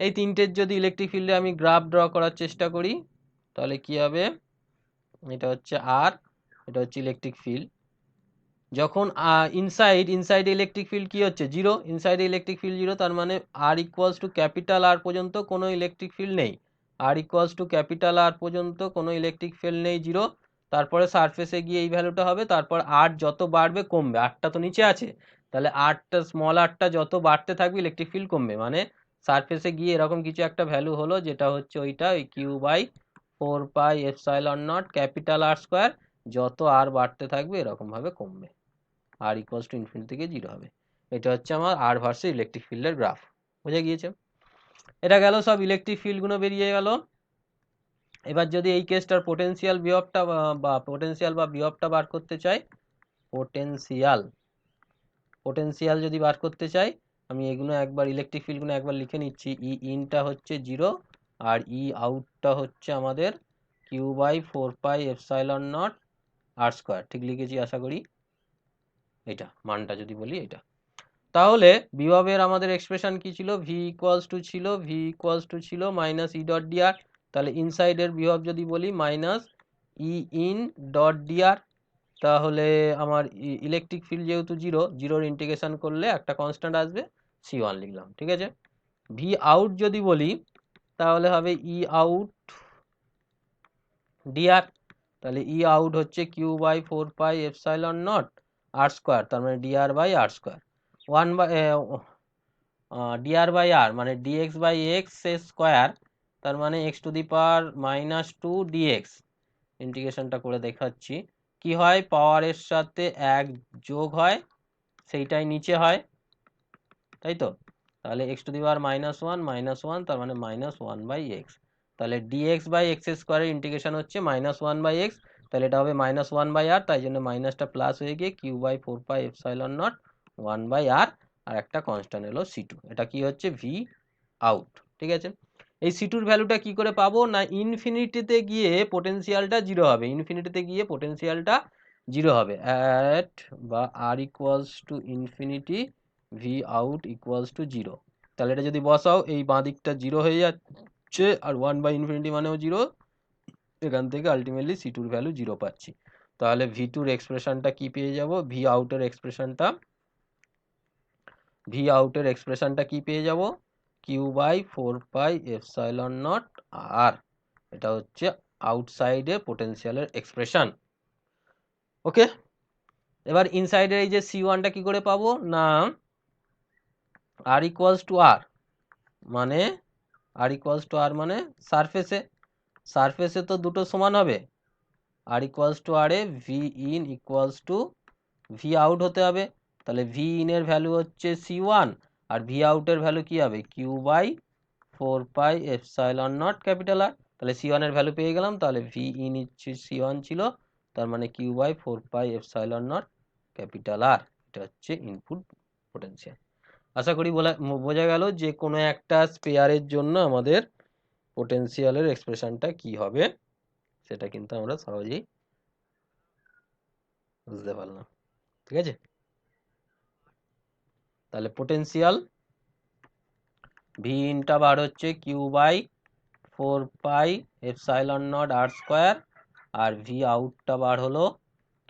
[SPEAKER 1] এই তিনটের যদি ইলেকট্রিক ফিল্ডে আমি গ্রাফ ড্র করার চেষ্টা করি তাহলে কি হবে, এটা হচ্ছে আর, এটা হচ্ছে ইলেকট্রিক ফিল্ড, যখন ইনসাইডে ইলেকট্রিক ফিল্ড কি হচ্ছে জিরো, ইনসাইডে ইলেকট্রিক ফিল্ড জিরো, তার মানে আর ইকুয়ালস টু ক্যাপিটাল আর পর্যন্ত কোনো ইলেকট্রিক ফিল্ড নেই, আর ইকুয়ালস টু ক্যাপিটাল আর পর্যন্ত কোনো ইলেকট্রিক ফিল্ড নেই, জিরো। তারপরে সারফেসে গিয়ে এই ভ্যালুটা হবে, তারপর আর যত বাড়বে কমবে, আরটা তো নিচে আছে, তাহলে আরটা স্মল আরটা যত বাড়তে থাকবে ইলেকট্রিক ফিল্ড কমবে, মানে সারফেসে গিয়ে এরকম কিছু একটা ভ্যালু হলো, যেটা হচ্ছে ওইটা ওই Q by 4πε0 capital R square, যত আর বাড়তে থাকবে এরকম ভাবে কমবে, আর ইকুয়ালস টু ইনফিনিটি থেকে জিরো হবে। এটা হচ্ছে আমার আর ভার্সেস ইলেকট্রিক ফিল্ডের গ্রাফ, বুঝে গিয়েছে? এটা গেল সব ইলেকট্রিক ফিল্ডগুলো বেরিয়ে গেল। এবার যদি এই কেসটার পোটেনশিয়াল বিভবটা বা পোটেনশিয়াল বা বিভবটা বার করতে চাই, পোটেনশিয়াল যদি বার করতে চাই, আমি এগুলো একবার ইলেকট্রিক ফিল্ডগুলো একবার লিখে নিচ্ছি, ই ইনটা হচ্ছে জিরো, আর ই আউটটা হচ্ছে আমাদের কিউ বাই 4πε0 আর স্কোয়ার, ঠিক লিখেছি আশা করি, এটা মানটা যদি বলি এটা। তাহলে বিভবের আমাদের এক্সপ্রেশন কি ছিল, ভি ইকুয়ালস টু ছিল মাইনাস ই ডট ডিআর, তাহলে ইনসাইডের বিভব যদি বলি minus E in dot dr, তাহলে আমার ইলেকট্রিক ফিল্ড যেহেতু জিরোর ইন্টিগ্রেশন করলে একটা কনস্ট্যান্ট আসবে, C1 লিখলাম, ঠিক আছে। ভি আউট যদি বলি তাহলে হবে ই আউট ডিআর, তাহলে ই আউট হচ্ছে কিউ বাই 4πε0 আর স্কোয়ার, তার মানে DR by R square, one by DR by R মানে ডিএক্স বাই এক্স স্কোয়ার, তার মানে X to the power -2 DX, ইন্টিগ্রেশনটা করে দেখাচ্ছি, কি হয় পাওয়ারের সাথে এক যোগ হয়, সেইটাই নিচে হয়, তাই তো, তাহলে এক্স টু দি পাওয়ার -1 তার মানে -1/x, তাহলে ডিএক্স বাই এক্স স্কোয়ারের ইন্টিগ্রেশন হচ্ছে -1/x, তাহলে এটা হবে -1/r, তাই জন্য মাইনাসটা প্লাস হয়ে গিয়ে কিউ বাই 4πε0 1/r, আর একটা কনস্ট্যান্ট হলো C2, এটা কি হচ্ছে ভি আউট, ঠিক আছে। এই C2 ভ্যালুটা কি করে পাবো না, ইনফিনিটিতে গিয়ে পোটেনশিয়ালটা জিরো হবে, ইনফিনিটিতে গিয়ে পোটেনশিয়ালটা জিরো হবে অ্যাট বা R equals to infinity V out equals to zero, তাহলে এটা যদি বসাও এই বাঁ দিকটা জিরো হয়ে যাচ্ছে, আর 1/ইনফিনিটি মানেও জিরো, এখান থেকে আলটিমেটলি C2 ভ্যালু জিরো পাচ্ছি, তাহলে V2 এর এক্সপ্রেশনটা কি পেয়ে যাব, ভি আউটের এক্সপ্রেশনটা কি পেয়ে যাব, কিউ বাই 4πε0 আর, এটা হচ্ছে আউটসাইডে পোটেনশিয়ালের এক্সপ্রেশন। ওকে, এবার ইনসাইডের এই যে C1টা কি করে পাবো না, আর ইকুয়ালস টু আর মানে সারফেসে তো দুটো সমান হবে, আর ইকুয়ালস টু আর এ V in equals to V out হতে হবে, তাহলে ভি ইন এর ভ্যালু হচ্ছে C1, আর ভি আউটের ভ্যালু কি হবে কিউ বাই 4πε0 ক্যাপিটাল আর, তাহলে C1 এর ভ্যালু পেয়ে গেলাম, তাহলে ভি ইন C1 ছিল, তার মানে কিউ বাই 4πε0 ক্যাপিটাল আর, এটা হচ্ছে ইনপুট পোটেনশিয়াল। আশা করি বোঝা গেল যে কোনো একটা স্পেয়ারের জন্য আমাদের পোটেনশিয়ালের এক্সপ্রেশনটা কি হবে সেটা কিন্তু আমরা সহজেই বুঝতে পারলাম। ঠিক আছে, তাহলে পোটেনশিয়াল ভি ইনটা বার হচ্ছে Q by 4 pi epsilon naught R square, আর ভি আউটটা বার হলো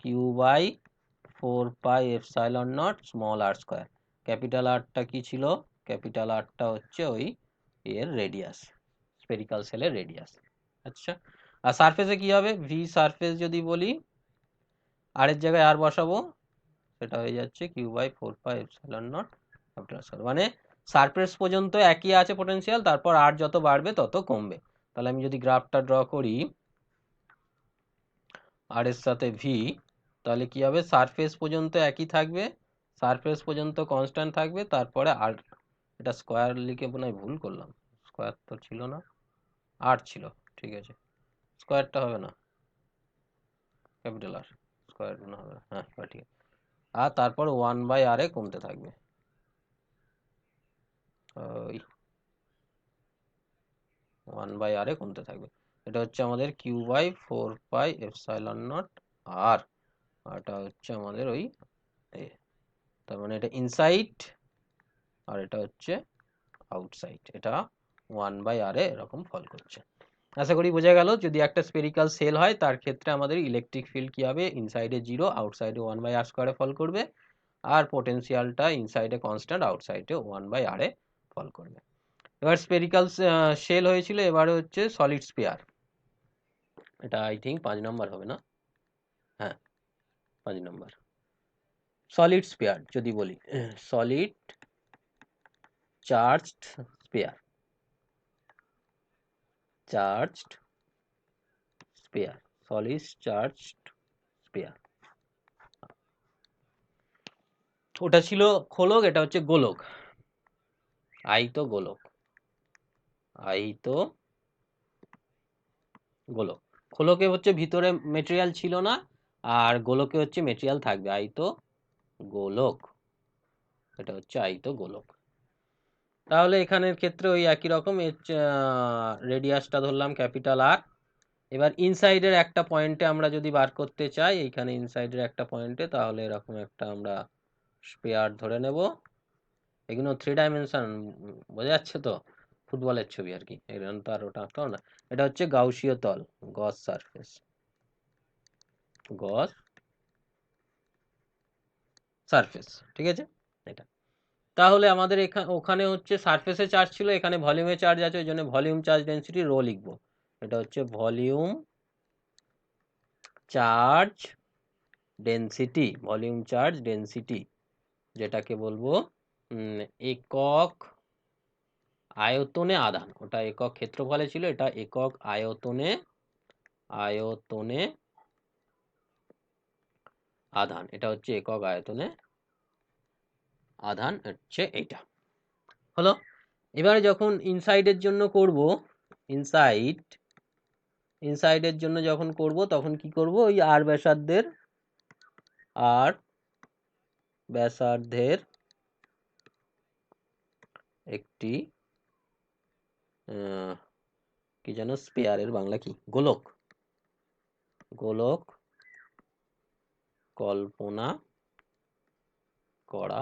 [SPEAKER 1] Q by 4 pi epsilon naught small R square. Capital আরটা কি ছিল? ক্যাপিটাল আরটা হচ্ছে ওই এর রেডিয়াস, স্ফেরিক্যাল সেলের রেডিয়াস। আচ্ছা, আর সারফেসে কি হবে? ভি সারফেস যদি বলি, আর এর জায়গায় আর বসাবো, সেটা হয়ে যাচ্ছে q by 4 pi epsilon naught capital square. মানে সারফেস পর্যন্ত একই আছে পোটেনশিয়াল, তারপর আর যত বাড়বে তত কমবে। তাহলে আমি যদি গ্রাফটা ড্র করি আর এর সাথে ভি, তাহলে কি হবে? সারফেস পর্যন্ত একই থাকবে, সারফেস পর্যন্ত কনস্ট্যান্ট থাকবে, তারপরে আর, এটা স্কোয়ার লিখে মনে হয় ভুল করলাম, স্কোয়ার তো ছিল না, আর ছিল, ঠিক আছে, স্কোয়ারটা হবে না, ক্যাপিটাল আর, স্কোয়ার না হবে, হ্যাঁ ঠিক আছে। আর তারপর 1/r এ কমতে থাকবে, ওই 1/r এ কমতে থাকবে। এটা হচ্ছে আমাদের Q by 4 pi epsilon naught R, এটা হচ্ছে আমাদের ওই এ, তার মানে এটা ইনসাইড আর এটা হচ্ছে আউটসাইড, এটা 1/r এ এরকম ফল করছে। আশা করি বোঝা গেল। যদি একটা স্পেরিক্যাল সেল হয় তার ক্ষেত্রে আমাদের ইলেকট্রিক ফিল্ড কি হবে? ইনসাইডে 0, আউটসাইডে 1/r স্কোয়ারে ফল করবে, আর পোটেনশিয়ালটা ইনসাইডে কনস্ট্যান্ট, আউটসাইডে 1/r এ ফল করবে। এবার স্পেরিক্যাল শেল হয়েছিল, এবারে হচ্ছে সলিড স্পিয়ার। এটা আই থিঙ্ক 5 নম্বর হবে না? হ্যাঁ 5 নম্বর। সলিড স্পিয়ার যদি বলি, solid charged spear, charged spear, solid charged spear. ওটা ছিল খোলক, এটা হচ্ছে গোলক, আয়িত গোলক, আয়িত গোলক। খোলকে হচ্ছে ভিতরে মেটেরিয়াল ছিল না, আর গোলকে হচ্ছে মেটেরিয়াল থাকবে, আয়িত গোলক, এটা হচ্ছে আয়িত গোলক। তাহলে এখানের ক্ষেত্রে ওই একই রকম, রেডিয়াসটা ধরলাম ক্যাপিটাল আর। এবার ইনসাইডের একটা পয়েন্টে আমরা যদি বার করতে চাই, এইখানে ইনসাইডের একটা পয়েন্টে, তাহলে এরকম একটা আমরা স্পেয়ার ধরে নেব। এগুলো 3 ডাইমেনশন, বোঝা যাচ্ছে তো? ফুটবলের ছবি আর কি, এরকম তো আর ওটা আঁকতে হবে না। এটা হচ্ছে গাউসীয় তল, গস সারফেস, গস সারফেস, ঠিক আছে এটা। তাহলে আমাদের ওখানে হচ্ছে সারফেসে চার্জ ছিল, এখানে ভলিউমে চার্জ আছে, ওই জন্য ভলিউম চার্জ ডেন্সিটি রো লিখবো। এটা হচ্ছে volume charge density, volume charge density, যেটাকে বলবো একক আয়তনে আধান। ওটা একক ক্ষেত্রফলে ছিল, এটা একক আয়তনে, আয়তনে আধান, এটা হচ্ছে একক আয়তনে আধান, হচ্ছে এইটা হলো। এবারে যখন ইনসাইডের জন্য করব, ইনসাইডের জন্য যখন করব, তখন কি করব? ওই আর ব্যাসার্ধের, আর ব্যাসার্ধের একটি কি যেন স্পেয়ারের বাংলা কি? গোলক, গোলক কল্পনা করা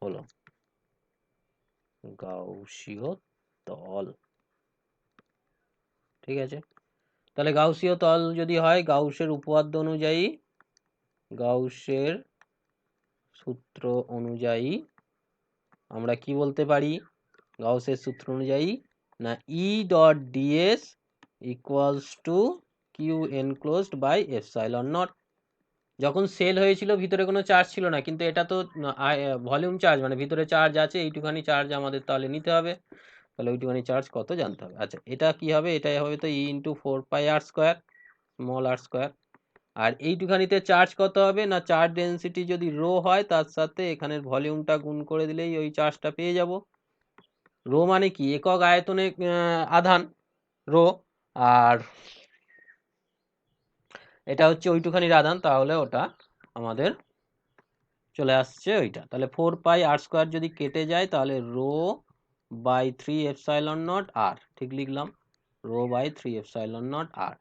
[SPEAKER 1] হলো, গাউসীয় তল, ঠিক আছে। তাহলে গাউসীয় তল যদি হয়, গাউসের উপপাদ্য অনুযায়ী, গাউসের সূত্র অনুযায়ী আমরা কি বলতে পারি? গাউসের সূত্র অনুযায়ী না, E dot ds equals to Q enclosed by epsilon naught. যখন সেল হয়েছিল ভিতরে কোনো চার্জ ছিল না, কিন্তু এটা তো ভলিউম চার্জ, মানে ভিতরে চার্জ আছে, এইটুখানি চার্জ আমাদের তাহলে নিতে হবে। তাহলে ওইটুখানি চার্জ কত জানতে হবে। আচ্ছা, এটা কি হবে? এটাই হবে তো ই into 4 pi r square, small R square. আর এইটুখানিতে চার্জ কত হবে? না, চার্জ ডেন্সিটি যদি রো হয়, তার সাথে এখানের ভলিউমটা গুণ করে দিলেই ওই চার্জটা পেয়ে যাব। রো মানে কি? একক আয়তনে আধান রো, আর এটা হচ্ছে ওইটুখানির আধান, তাহলে ওটা আমাদের চলে আসছে ওইটা। তাহলে 4 পাই আর স্কোয়ার যদি কেটে যায়, তাহলে রো বাই 3 এপসাইলন নট আর, ঠিক লিখলাম, রো বাই 3 এপসাইলন নট আর।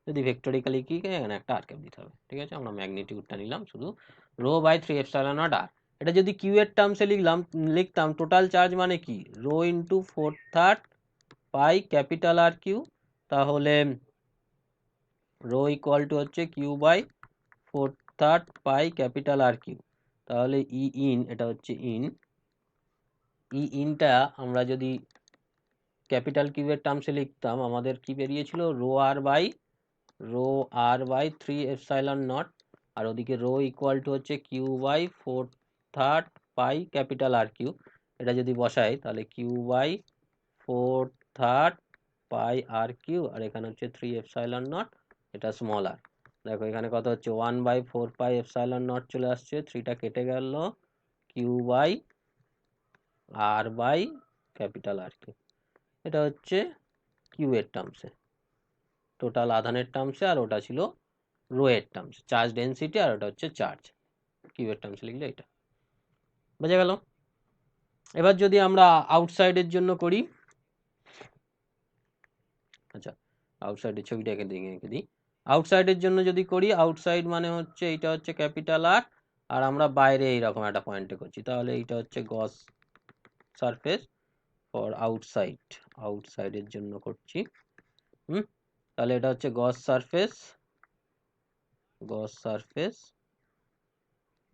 [SPEAKER 1] যদি ভেক্টরিক্যালি কি এখানে একটা আর ক্যাপ দিতে হবে, ঠিক আছে, আমরা ম্যাগনিটিউডটা নিলাম শুধু, rho by 3 epsilon naught R. এটা যদি কিউ এর টার্মসে লিখতাম টোটাল চার্জ মানে কি, rho into 4/3 pi capital R cube, তাহলে রো ইকুয়াল টু হচ্ছে Q by 4/3 pi capital R cube. তাহলে ই ইন, এটা হচ্ছে ইন, ই ইনটা আমরা যদি ক্যাপিটাল কিউবের টার্মসে লিখতাম আমাদের কি বেরিয়েছিল, rho R by 3 epsilon naught, আর ওদিকে রো ইকুয়াল টু হচ্ছে Q by 4/3 pi capital R Q. এটা যদি বসাই তাহলে Q by 4/3 pi R Q, আর এখানে হচ্ছে 3 এপসাইলন নট, এটা স্মল আর। দেখো এখানে কত হচ্ছে 1/4 পাই এপসাইলন নট চলে আসছে, 3টা কেটে গেল, q by r by capital R Q. এটা হচ্ছে কিউ এর টার্মসে, টোটাল আধানের টার্মসে, আর ওটা ছিল রো এর টার্মসে, চার্জ ডেন্সিটি, আর ওটা হচ্ছে চার্জ। কিউ এর টার্মসে লিখলে এটা বোঝা গেল। এবার যদি আমরা আউটসাইডের জন্য করি, আচ্ছা আউটসাইডের ছবিটা এঁকে দিই। আউটসাইডের জন্য যদি করি, আউটসাইড মানে হচ্ছে এইটা হচ্ছে ক্যাপিটাল আর, আর আমরা বাইরে এইরকম একটা পয়েন্টে করছি, তাহলে এইটা হচ্ছে গস সারফেস ফর আউটসাইড, আউটসাইডের জন্য করছি। তাহলে এটা হচ্ছে গস সারফেস,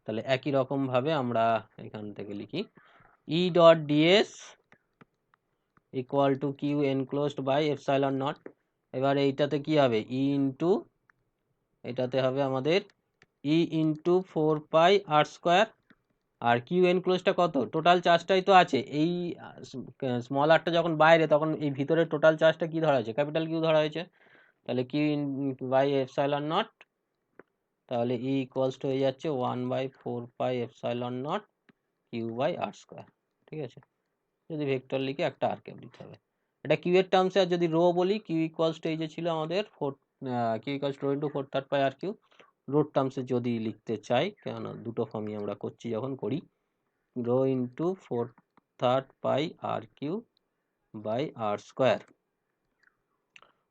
[SPEAKER 1] তাহলে একই রকম ভাবে আমরা এখান থেকে লিখি E dot ds equal to Q enclosed by epsilon naught. এবার এইটাতে কি হবে, ই ইন্টু, এটাতে হবে আমাদের E into 4 pi r square, আর কিউ এনক্লোজটা কত, টোটাল চার্জটাই তো আছে, এই স্মল আরটা যখন বাইরে তখন এই ভিতরে টোটাল চার্জটা কি ধরা হয়েছে, ক্যাপিটাল কিউ ধরা হয়েছে, তাহলে q in by epsilon naught, তাহলে ই ইকুয়ালস টু হয়ে যাচ্ছে 1/4 pi epsilon naught Q by R square, ঠিক আছে। যদি ভেক্টর লিখে একটা আর ক্যাপ দিতে হবে, এটা কিউ এর টার্মসে। আর যদি রো বলি, কিউ ইকুয়ালস টু এই যে ছিল আমাদের Q equals to rho into 4/3 pi R Q, রোড টার্মসে যদি লিখতে চাই, কেন দুটো ফর্মই আমরা করছি যখন করি, rho into 4/3 pi R Q by R square,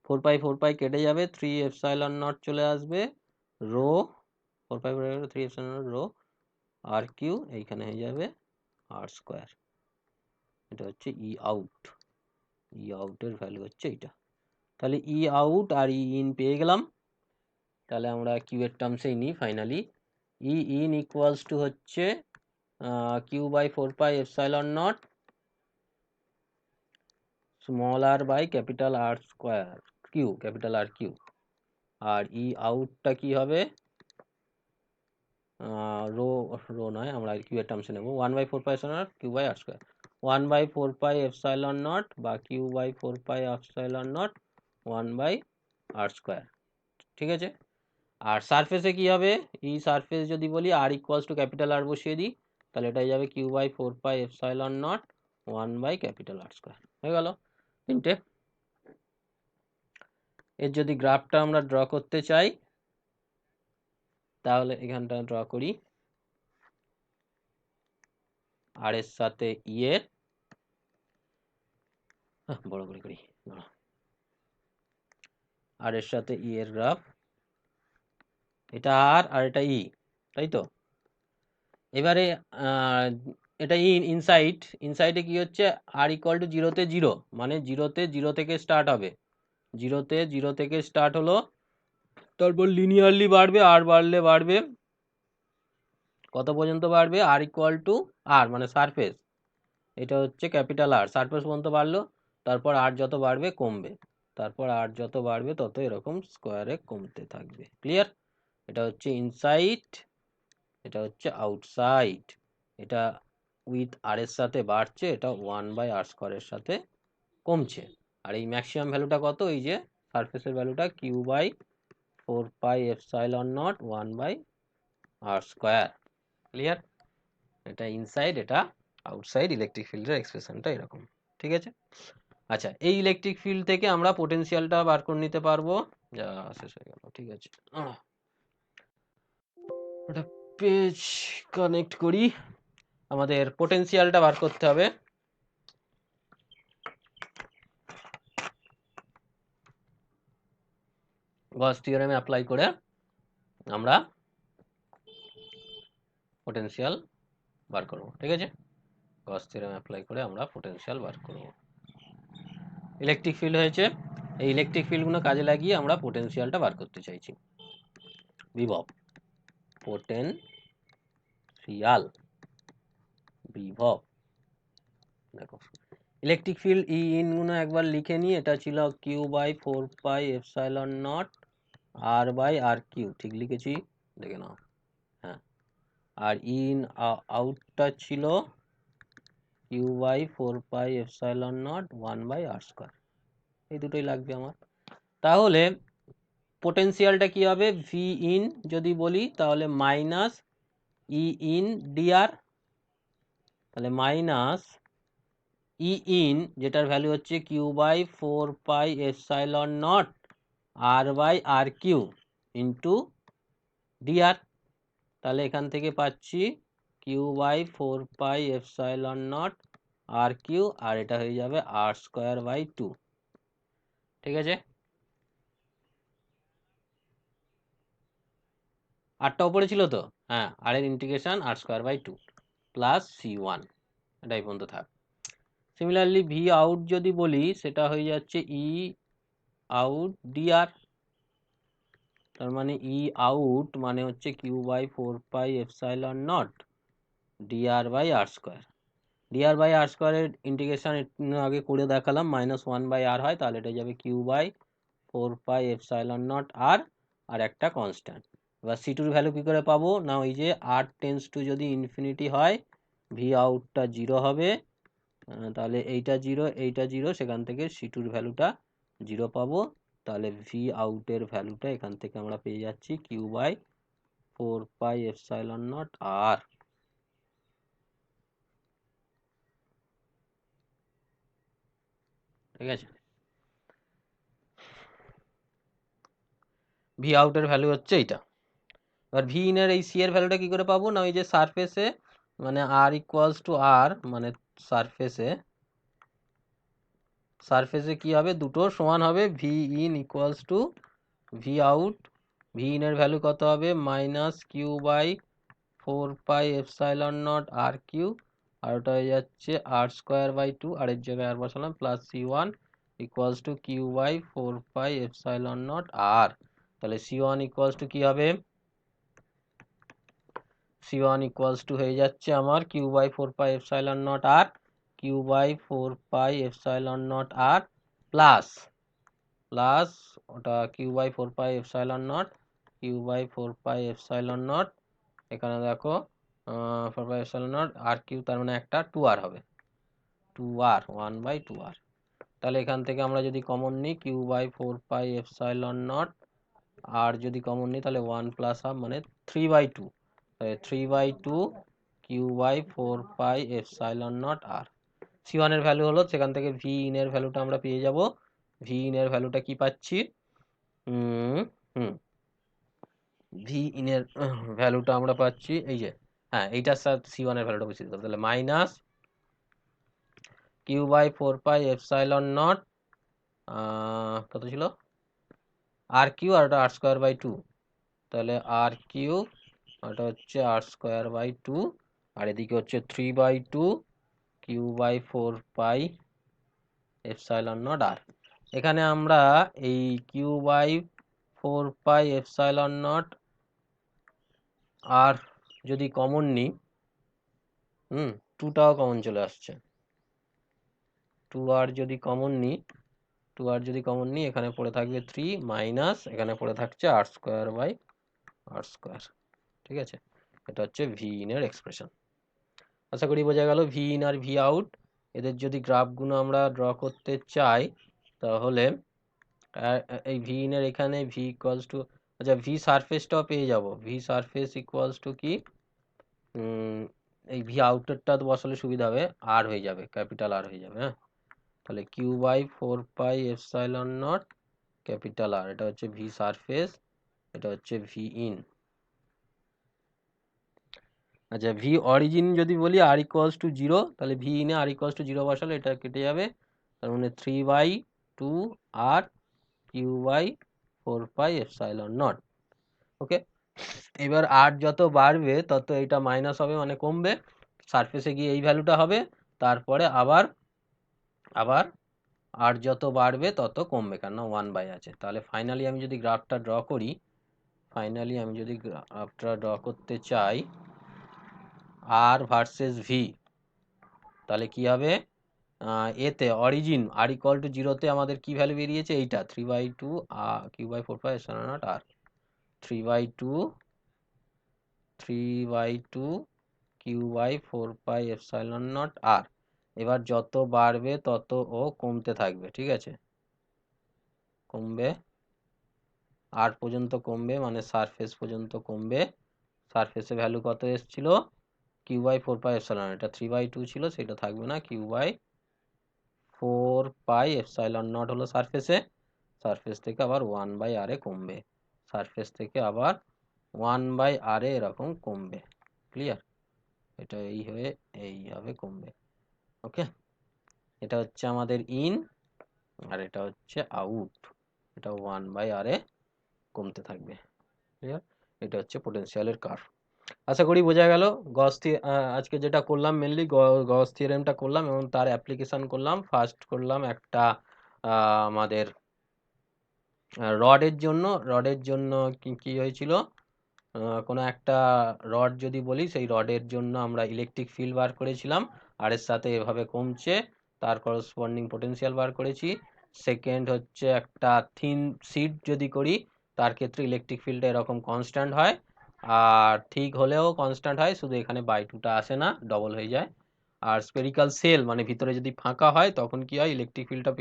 [SPEAKER 1] 4 pi কেটে যাবে, 3 এপসাইলন নট চলে আসবে, rho 4 pi 3 epsilon naught rho R cube, এইখানে হয়ে যাবে আর স্কোয়ার। এটা হচ্ছে ই আউট, ই আউটের ভ্যালু হচ্ছে এইটা। তাহলে E out R E in পেয়ে গেলাম। তাহলে আমরা কিউ এর টার্মসেই নিই finally, E in equals to হচ্ছে Q by 4 pi epsilon naught small R by capital R square Q, capital R Q, আর ই আউটটা কি হবে, রো রো নয়, আমরা কিউ এর টার্মসে নেব, 1/4 pi epsilon naught Q by R square, 1/4 pi epsilon naught বা Q by 4 pi epsilon naught 1/r square, ঠিক আছে। আর সারফেসে কি হবে, ই সারফেস যদি বলি R equals to capital R বসিয়ে দিই, তাহলে এটা যাবে Q by 4 pi epsilon naught one by capital R square, হয়ে গেল তিনটে। এর যদি গ্রাফটা আমরা ড্র করতে চাই, তাহলে এখানটা ড্র করি, আর এর সাথে ই এর, বড় করে করি, আর এর সাথে ই এর গ্রাফ, এটা আর এটা ই, তাই তো। এবারে এটা ইনসাইডে কি হচ্ছে, আর ইকুয়াল টু 0-তে 0, মানে 0-তে 0 থেকে স্টার্ট হবে, 0-তে 0 থেকে স্টার্ট হলো, তারপর লিনিয়ারলি বাড়বে, আর বাড়লে বাড়বে, কত পর্যন্ত বাড়বে, আর ইকুয়াল টু আর মানে সারফেস, এটা হচ্ছে ক্যাপিটাল আর, সারফেস পর্যন্ত বাড়লো, তারপর আর যত বাড়বে কমবে, তারপর আর যত বাড়বে তত এরকম স্কোয়ারে কমতে থাকবে, ক্লিয়ার। এটা হচ্ছে ইনসাইড, এটা হচ্ছে আউটসাইড, এটা উইথ আর এর সাথে বাড়ছে, এটা 1/r স্কোয়ারের সাথে কমছে। আর এই ম্যাক্সিমাম ভ্যালুটা কত, এই যে সারফেসের ভ্যালুটা q by 4 pi epsilon naught 1/r square, clear. এটা ইনসাইড, এটা আউটসাইড, ইলেকট্রিক ফিল্ডের এক্সপ্রেশনটা এরকম, ঠিক আছে। আচ্ছা, এই ইলেকট্রিক ফিল্ড থেকে আমরা পোটেনশিয়ালটা বার করে নিতে পারবো, যা শেষ হয়ে গেল, ঠিক আছে। ওটা পেজ কানেক্ট করি, আমাদের পোটেনশিয়ালটা বার করতে হবে। গস থিওরেমে অ্যাপ্লাই করে আমরা পোটেনশিয়াল বার করব। ঠিক আছে, গস থিওরেম অ্যাপ্লাই করে আমরা পোটেনশিয়াল বার করব। ইলেকট্রিক ফিল্ড হয়েছে, এই ইলেকট্রিক ফিল্ডগুলো কাজে লাগিয়ে আমরা পোটেনশিয়ালটা বার করতে চাইছি। বিভব, পোটেনশিয়াল, বিভব। দেখো ইলেকট্রিক ফিল্ড ই ইন গুলো একবার লিখে নিই, এটা ছিল Q by 4πε0 R by R Q, ঠিক লিখেছি, দেখে নাও। হ্যাঁ, আর ইন আউটটা ছিল কিউ বাই 4πε0 1/r²। এই দুটোই লাগবে আমার। তাহলে পোটেনশিয়ালটা কি হবে, ভি ইন যদি বলি তাহলে মাইনাস ই ইন ডিআর, তাহলে মাইনাস ই ইন যেটার ভ্যালু হচ্ছে Q by 4πε0 R by R Q into DR. তাহলে এখান থেকে পাচ্ছি কিউ বাই 4πε0 আর কিউ, আর এটা হয়ে যাবে r²/2। ঠিক আছে, আরটা উপরে ছিল তো, হ্যাঁ, আর এর ইন্টিগ্রেশন r²/2 প্লাস c1, এটাই পর্যন্ত থাক। সিমিলারলি ভি আউট যদি বলি সেটা হয়ে যাচ্ছে ই আউট ডিআর, তার মানে ই আউট মানে হচ্ছে Q by 4πε0 DR by r²। DR by r² এর ইন্টিগ্রেশন আগে করে দেখালাম, -1/r হয়, তাহলে এটা যাবে কিউ বাই 4πε0 আর একটা কনস্ট্যান্ট। এবার c2 ভ্যালু কি করে পাবো, না ওই যে r টেন্স টু যদি ইনফিনিটি হয় ভি আউটটা 0 হবে, তাহলে এইটা 0 এইটা 0, সেখান থেকে c2 ভ্যালুটা 0 পাবো। তাহলে ভি আউটের ভ্যালুটা এখান থেকে আমরা পেয়ে যাচ্ছি কিউ বাই 4πε0 আর। ঠিক আছে, ভি আউটের ভ্যালু হচ্ছে এইটা। এবার ভি ইনের এই সি এর ভ্যালুটা কি করে পাবো, না ওই যে সারফেসে মানে আর ইকুয়ালস টু আর, মানে সারফেসে কি হবে, দুটো সমান হবে, V in equals to V out. V ইনের ভ্যালু কত হবে, minus Q by 4πε0 R Q, আর ওটা হয়ে যাচ্ছে r²/2, আর এর জায়গায় আর বসালাম, plus c1 equals to Q by 4πε0 R. তাহলে c1 ইকুয়ালস টু কি হবে, c1 ইকুয়ালস টু হয়ে যাচ্ছে আমার Q by 4πε0 R, Q by 4πε0 R plus plus ওটা কিউ বাই 4πε0, কিউ বাই 4πε0, এখানে দেখো 4πε0 আর কিউ, তার মানে একটা 2r হবে, 2r 1/2r। তাহলে এখান থেকে আমরা যদি কমন নিই কিউ বাই 4πε0 আর যদি কমন নিই তাহলে 1 প্লাস হাফ মানে 3/2, 3/2 কিউ বাই 4πε0 আর। c1 এর ভ্যালু হলো, সেখান থেকে ভি ইন এর ভ্যালুটা আমরা পেয়ে যাব। ভি ইন এর ভ্যালুটা কি পাচ্ছি, ভি ইন এর ভ্যালুটা আমরা পাচ্ছি এই যে, হ্যাঁ এইটার সাথে c1 এর ভ্যালুটা বসিয়ে দিতে হবে, তাহলে মাইনাস কিউ বাই 4πε0 কত ছিল আর কিউ, আর ওটা r²/2, তাহলে আর কিউ, ওটা হচ্ছে r²/2, আর এদিকে হচ্ছে 3/2 কিউ বাই 4πε0 আর। এখানে আমরা এই কিউ বাই 4πε0 আর যদি কমন নিই, 2টাও কমন চলে আসছে, 2r যদি কমন নিই, এখানে পড়ে থাকবে 3 মাইনাস, এখানে পড়ে থাকছে r²/r²। ঠিক আছে, এটা হচ্ছে ভি ইন এর এক্সপ্রেশন। আশা করি বোঝা গেল। ভি ইন আর ভি আউট এদের যদি গ্রাফগুলো আমরা ড্র করতে চাই তাহলে এই ভি ইন এর এখানে ভি ইকুয়ালস টু, আচ্ছা ভি সারফেসটাও পেয়ে যাব, ভি সারফেস ইকুয়ালস টু কি, এই ভি আউটারটা তো বসালে সুবিধা হবে, আর হয়ে যাবে, ক্যাপিটাল আর হয়ে যাবে। হ্যাঁ, তাহলে কিউ বাই 4πε0 ক্যাপিটাল আর, এটা হচ্ছে ভি সারফেস, এটা হচ্ছে ভি ইন। আচ্ছা ভি অরিজিন যদি বলি আর ইকুয়ালস টু 0, তাহলে ভি ইনে আর ইকুয়ালস টু 0 বসালে এটা কেটে যাবে, তার মানে 3/2 আর কিউ বাই 4πε0। ওকে, এবার আর যত বাড়বে তত এটা মাইনাস হবে মানে কমবে, সারফেসে গিয়ে এই ভ্যালুটা হবে, তারপরে আবার আবার আর যত বাড়বে তত কমবে, কেন 1 আছে। তাহলে ফাইনালি আমি যদি গ্রাফটা ড্র করি, করতে চাই আর ভার্সেস ভি, তাহলে কি হবে, এতে অরিজিন আর ইকুয়াল টু 0-তে আমাদের কি ভ্যালু বেরিয়েছে, এইটা 3/2 Q/4πε0 আর 3/2 Q/4πε0 আর। এবার যত বাড়বে তত ও কমতে থাকবে, ঠিক আছে, কমবে আর পর্যন্ত কমবে, মানে সারফেস পর্যন্ত কমবে। সারফেসে ভ্যালু কত এসেছিল, Q/4πε, এটা 3/2 ছিল, সেটা থাকবে না, Q/4πε0 হলো সারফেসে, সারফেস থেকে আবার 1/r এ কমবে, সারফেস থেকে আবার 1/r এ এরকম কমবে। ক্লিয়ার, এটা এইভাবে কমবে। ওকে, এটা হচ্ছে আমাদের ইন আর এটা হচ্ছে আউট, এটা 1/r এ কমতে থাকবে। ক্লিয়ার, এটা হচ্ছে পোটেনশিয়ালের কার্ভ। আশা করি বোঝা গেল। আজকে যেটা করলাম মেনলি গস থিওরেমটা করলাম এবং তার অ্যাপ্লিকেশন করলাম। ফার্স্ট করলাম একটা আমাদের রডের জন্য কি হয়েছিল, কোনো একটা রড যদি বলি, সেই রডের জন্য আমরা ইলেকট্রিক ফিল্ড বার করেছিলাম, আর এর সাথে এভাবে কমছে, তার করসপন্ডিং পোটেনশিয়াল বার করেছি। সেকেন্ড হচ্ছে একটা থিন শিট যদি করি, তার ক্ষেত্রে ইলেকট্রিক ফিল্ডটা এরকম কনস্ট্যান্ট হয়, আর ঠিক হলেও কনস্ট্যান্ট হয়, শুধু এখানে বাই 2টা আসে না, ডবল হয়ে যায়। আর স্পেরিক্যাল সেল মানে ভিতরে যদি ফাঁকা হয় তখন কি হয়, ইলেকট্রিক ফিল্ডটা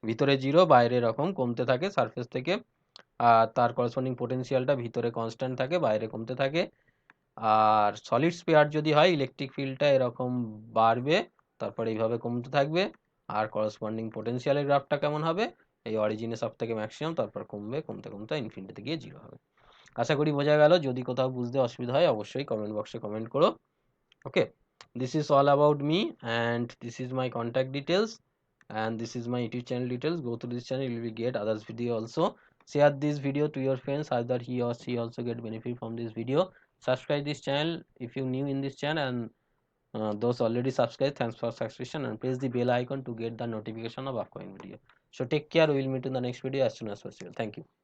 [SPEAKER 1] ভিতরে 0, বাইরে এরকম কমতে থাকে সারফেস থেকে, আর তার করসপন্ডিং পোটেনশিয়ালটা ভিতরে কনস্ট্যান্ট থাকে, বাইরে কমতে থাকে। আর সলিড স্পেয়ার যদি হয়, ইলেকট্রিক ফিল্ডটা এরকম বাড়বে, তারপর এইভাবে কমতে থাকবে, আর করসপন্ডিং পোটেনশিয়ালের গ্রাফটা কেমন হবে, এই অরিজিনে সব থেকে ম্যাক্সিমাম, তারপর কমবে, কমতে কমতে ইনফিনিটিতে গিয়ে 0 হবে। আশা করি বোঝা গেল। যদি কোথাও বুঝতে অসুবিধা হয় অবশ্যই কমেন্ট বক্সে কমেন্ট করো। ওকে, this is all about me and this is my contact details and this is my YouTube channel details. Go to this channel, you will get others video also. Share this video to your friends so that he or she also get benefit from this video. Subscribe this channel if you new in this channel, and those already subscribed, thanks for subscription, and press the bell icon to get the notification of upcoming video. So take care, we will meet in the next video as soon as possible. Thank you.